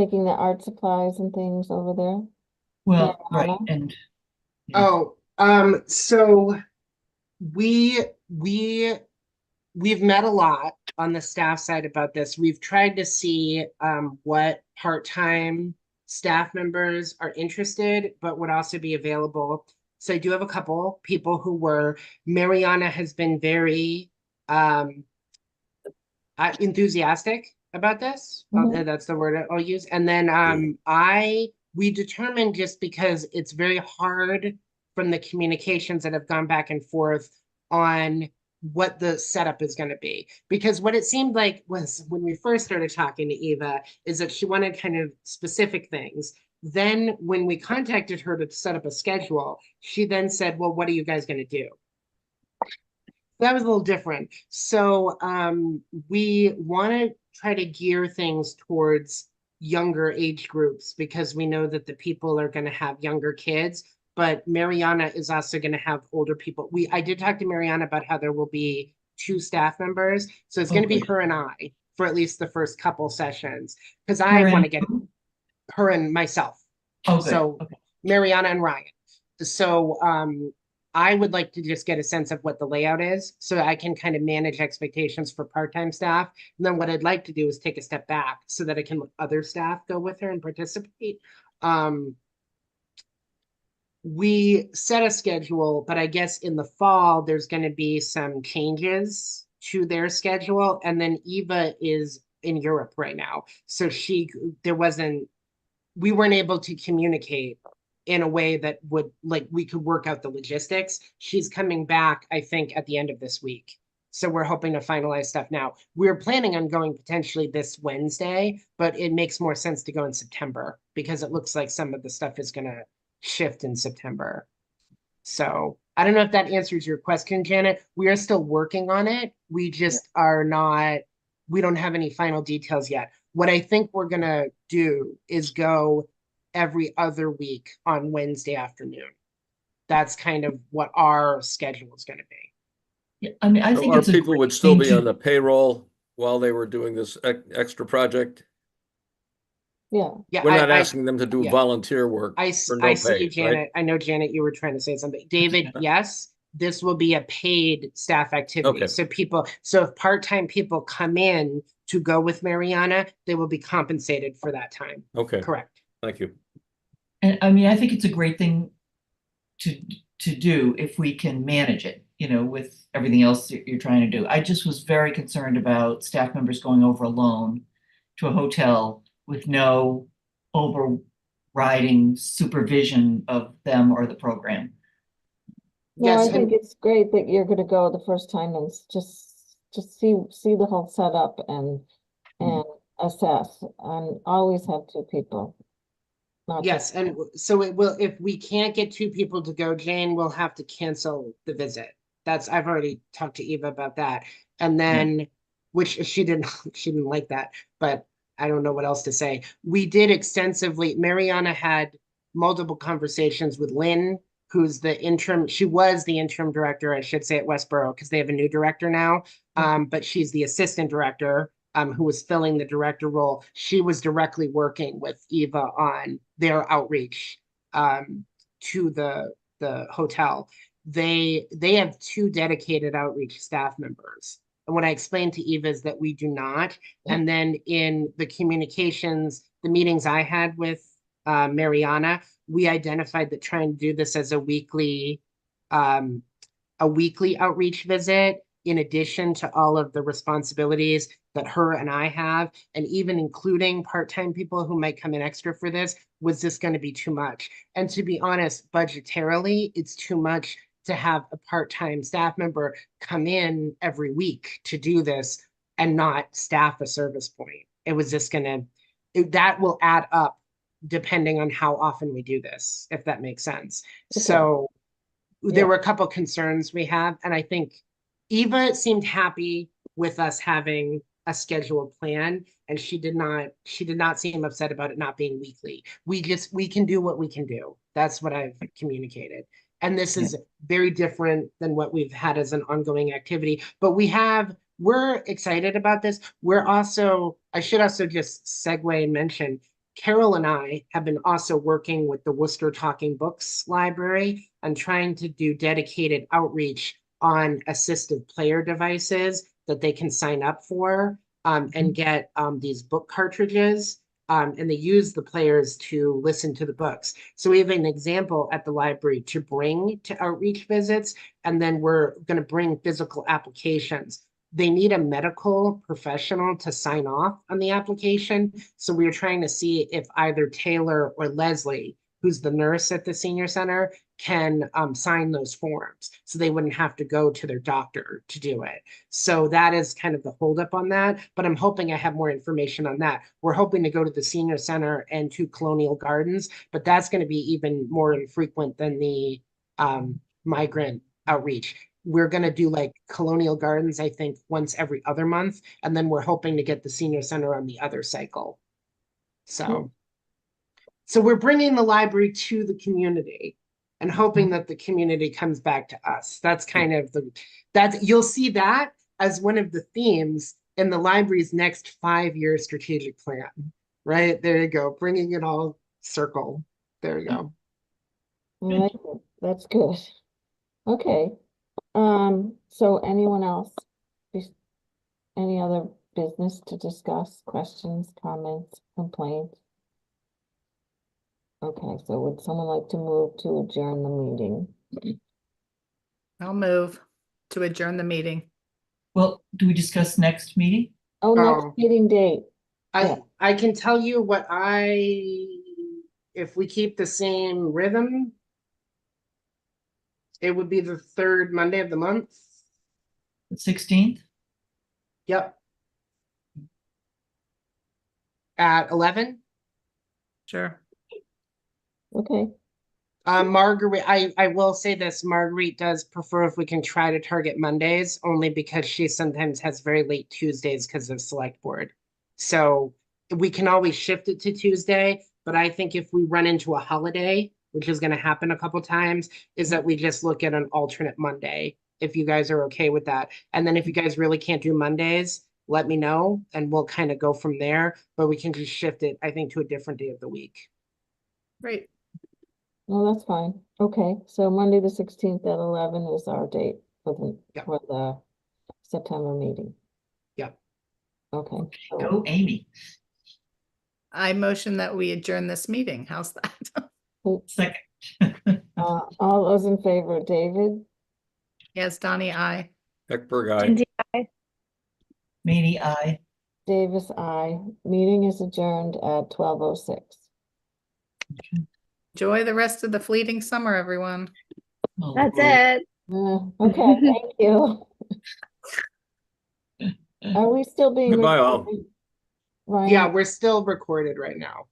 Taking the art supplies and things over there? Well, right, Marijuana? and Oh, so we've met a lot on the staff side about this. We've tried to see what part-time staff members are interested, but would also be available. So I do have a couple people who were. Mariana has been very enthusiastic about this. Mhm. That's the word I'll use. And then we determined, just because it's very hard from the communications that have gone back and forth on what the setup is going to be. Because what it seemed like was when we first started talking to Eva is that she wanted kind of specific things. Then when we contacted her to set up a schedule, she then said, well, what are you guys going to do? That was a little different. So we want to try to gear things towards younger age groups because we know that the people are going to have younger kids, but Mariana is also going to have older people. I did talk to Mariana about how there will be 2 staff members. So it's going to be her and I for at least the first couple sessions because I want to get her and myself. oh, good. So Okay. Mariana and Ryan. So I would like to just get a sense of what the layout is so I can kind of manage expectations for part-time staff. And then what I'd like to do is take a step back so that I can let other staff go with her and participate. we set a schedule, but I guess in the fall, there's going to be some changes to their schedule. And then Eva is in Europe right now. So we weren't able to communicate in a way that would, like, we could work out the logistics. She's coming back, I think, at the end of this week. So we're hoping to finalize stuff now. We're planning on going potentially this Wednesday, but it makes more sense to go in September because it looks like some of the stuff is going to shift in September. So I don't know if that answers your question, Janet. We are still working on it. We just are not, we don't have any final details yet. What I think we're gonna do is go every other week on Wednesday afternoon. That's kind of what our schedule is gonna be. Yeah, I mean, I So think our it's a people great would still thing be to- on the payroll while they were doing this extra project? Yeah, Yeah, We're not asking them to do yeah. volunteer work I for I no see you, pay, right? Janet. I know, Janet, you were trying to say something. David, yes, this will be a paid staff activity. Okay. So if part-time people come in to go with Mariana, they will be compensated for that time. Okay, Correct. thank you. And I mean, I think it's a great thing to do if we can manage it, with everything else you're trying to do. I just was very concerned about staff members going over alone to a hotel with no overriding supervision of them or the program. no, I Yes, think it's great that you're gonna go the first time and just see the whole setup and assess, and always have two people. Not yes, just, and so it will, if we can't get two people to go, Jane will have to cancel the visit. I've already talked to Eva about that. And then, which she didn't, she didn't like that, but I don't know what else to say. We did extensively, Mariana had multiple conversations with Lynn, who's she was the interim director, I should say, at Westboro, because they have a new director now. But she's the assistant director. Who was filling the director role. She was directly working with Eva on their outreach to the hotel. They have two dedicated outreach staff members. And what I explained to Eva is that we do not. And then in the communications, the meetings I had with Mariana, we identified that trying to do this as a weekly outreach visit, in addition to all of the responsibilities that her and I have, and even including part-time people who might come in extra for this, was this going to be too much? And to be honest, budgetarily, it's too much to have a part-time staff member come in every week to do this and not staff a service point. It was just that will add up depending on how often we do this, if that makes sense. Okay. So there Yeah. were a couple concerns we have, and I think Eva seemed happy with us having a scheduled plan, and she did not seem upset about it not being weekly. We can do what we can do. That's what I've communicated. And this is very different than what we've had as an ongoing activity, but we're excited about this. I should also just segue and mention, Carol and I have been also working with the Worcester Talking Books Library and trying to do dedicated outreach on assistive player devices that they can sign up for and get these book cartridges. And they use the players to listen to the books. So we have an example at the library to bring to outreach visits, and then we're going to bring physical applications. They need a medical professional to sign off on the application. So we are trying to see if either Taylor or Leslie, who's the nurse at the senior center, can sign those forms so they wouldn't have to go to their doctor to do it. So that is kind of the holdup on that, but I'm hoping I have more information on that. We're hoping to go to the senior center and to Colonial Gardens, but that's going to be even more infrequent than the migrant outreach. We're going to do like Colonial Gardens, I think, once every other month, and then we're hoping to get the senior center on the other cycle. So we're bringing the library to the community and hoping that the community comes back to us. That's kind of you'll see that as one of the themes in the library's next 5-year strategic plan, right? There you go, bringing it all circle. There you go. I like it. That's good. Okay. So anyone else? Any other business to discuss? Questions, comments, complaints? Okay, so would someone like to move to adjourn the meeting? I'll move to adjourn the meeting. Well, do we discuss next meeting? Oh, next Oh. meeting date. Yeah. I can tell you if we keep the same rhythm, it would be the third Monday of the month. The 16th? Yep. At 11. Sure. Okay, Marguerite, I will say this, Marguerite does prefer if we can try to target Mondays, only because she sometimes has very late Tuesdays because of select board. So we can always shift it to Tuesday, but I think if we run into a holiday, which is gonna happen a couple times, is that we just look at an alternate Monday, if you guys are okay with that. And then if you guys really can't do Mondays, let me know and we'll kind of go from there, but we can just shift it, I think, to a different day of the week. Great. no, that's fine. Okay, so Monday, the 16th at 11 is our date Yeah. for the September meeting. Yeah. Okay. so- Go Amy. I motion that we adjourn this meeting. How's that? Second. All those in favor, David, Yes, Donnie, I. Ekberg, aye. Cindy, Meany, aye. Davis, aye. Meeting is adjourned at 12:06. Enjoy the rest of the fleeting summer, everyone. Oh, that's Lord. it. Okay, thank you. Are we still being Goodbye, all. recorded? Ryan? Yeah, we're still recorded right now.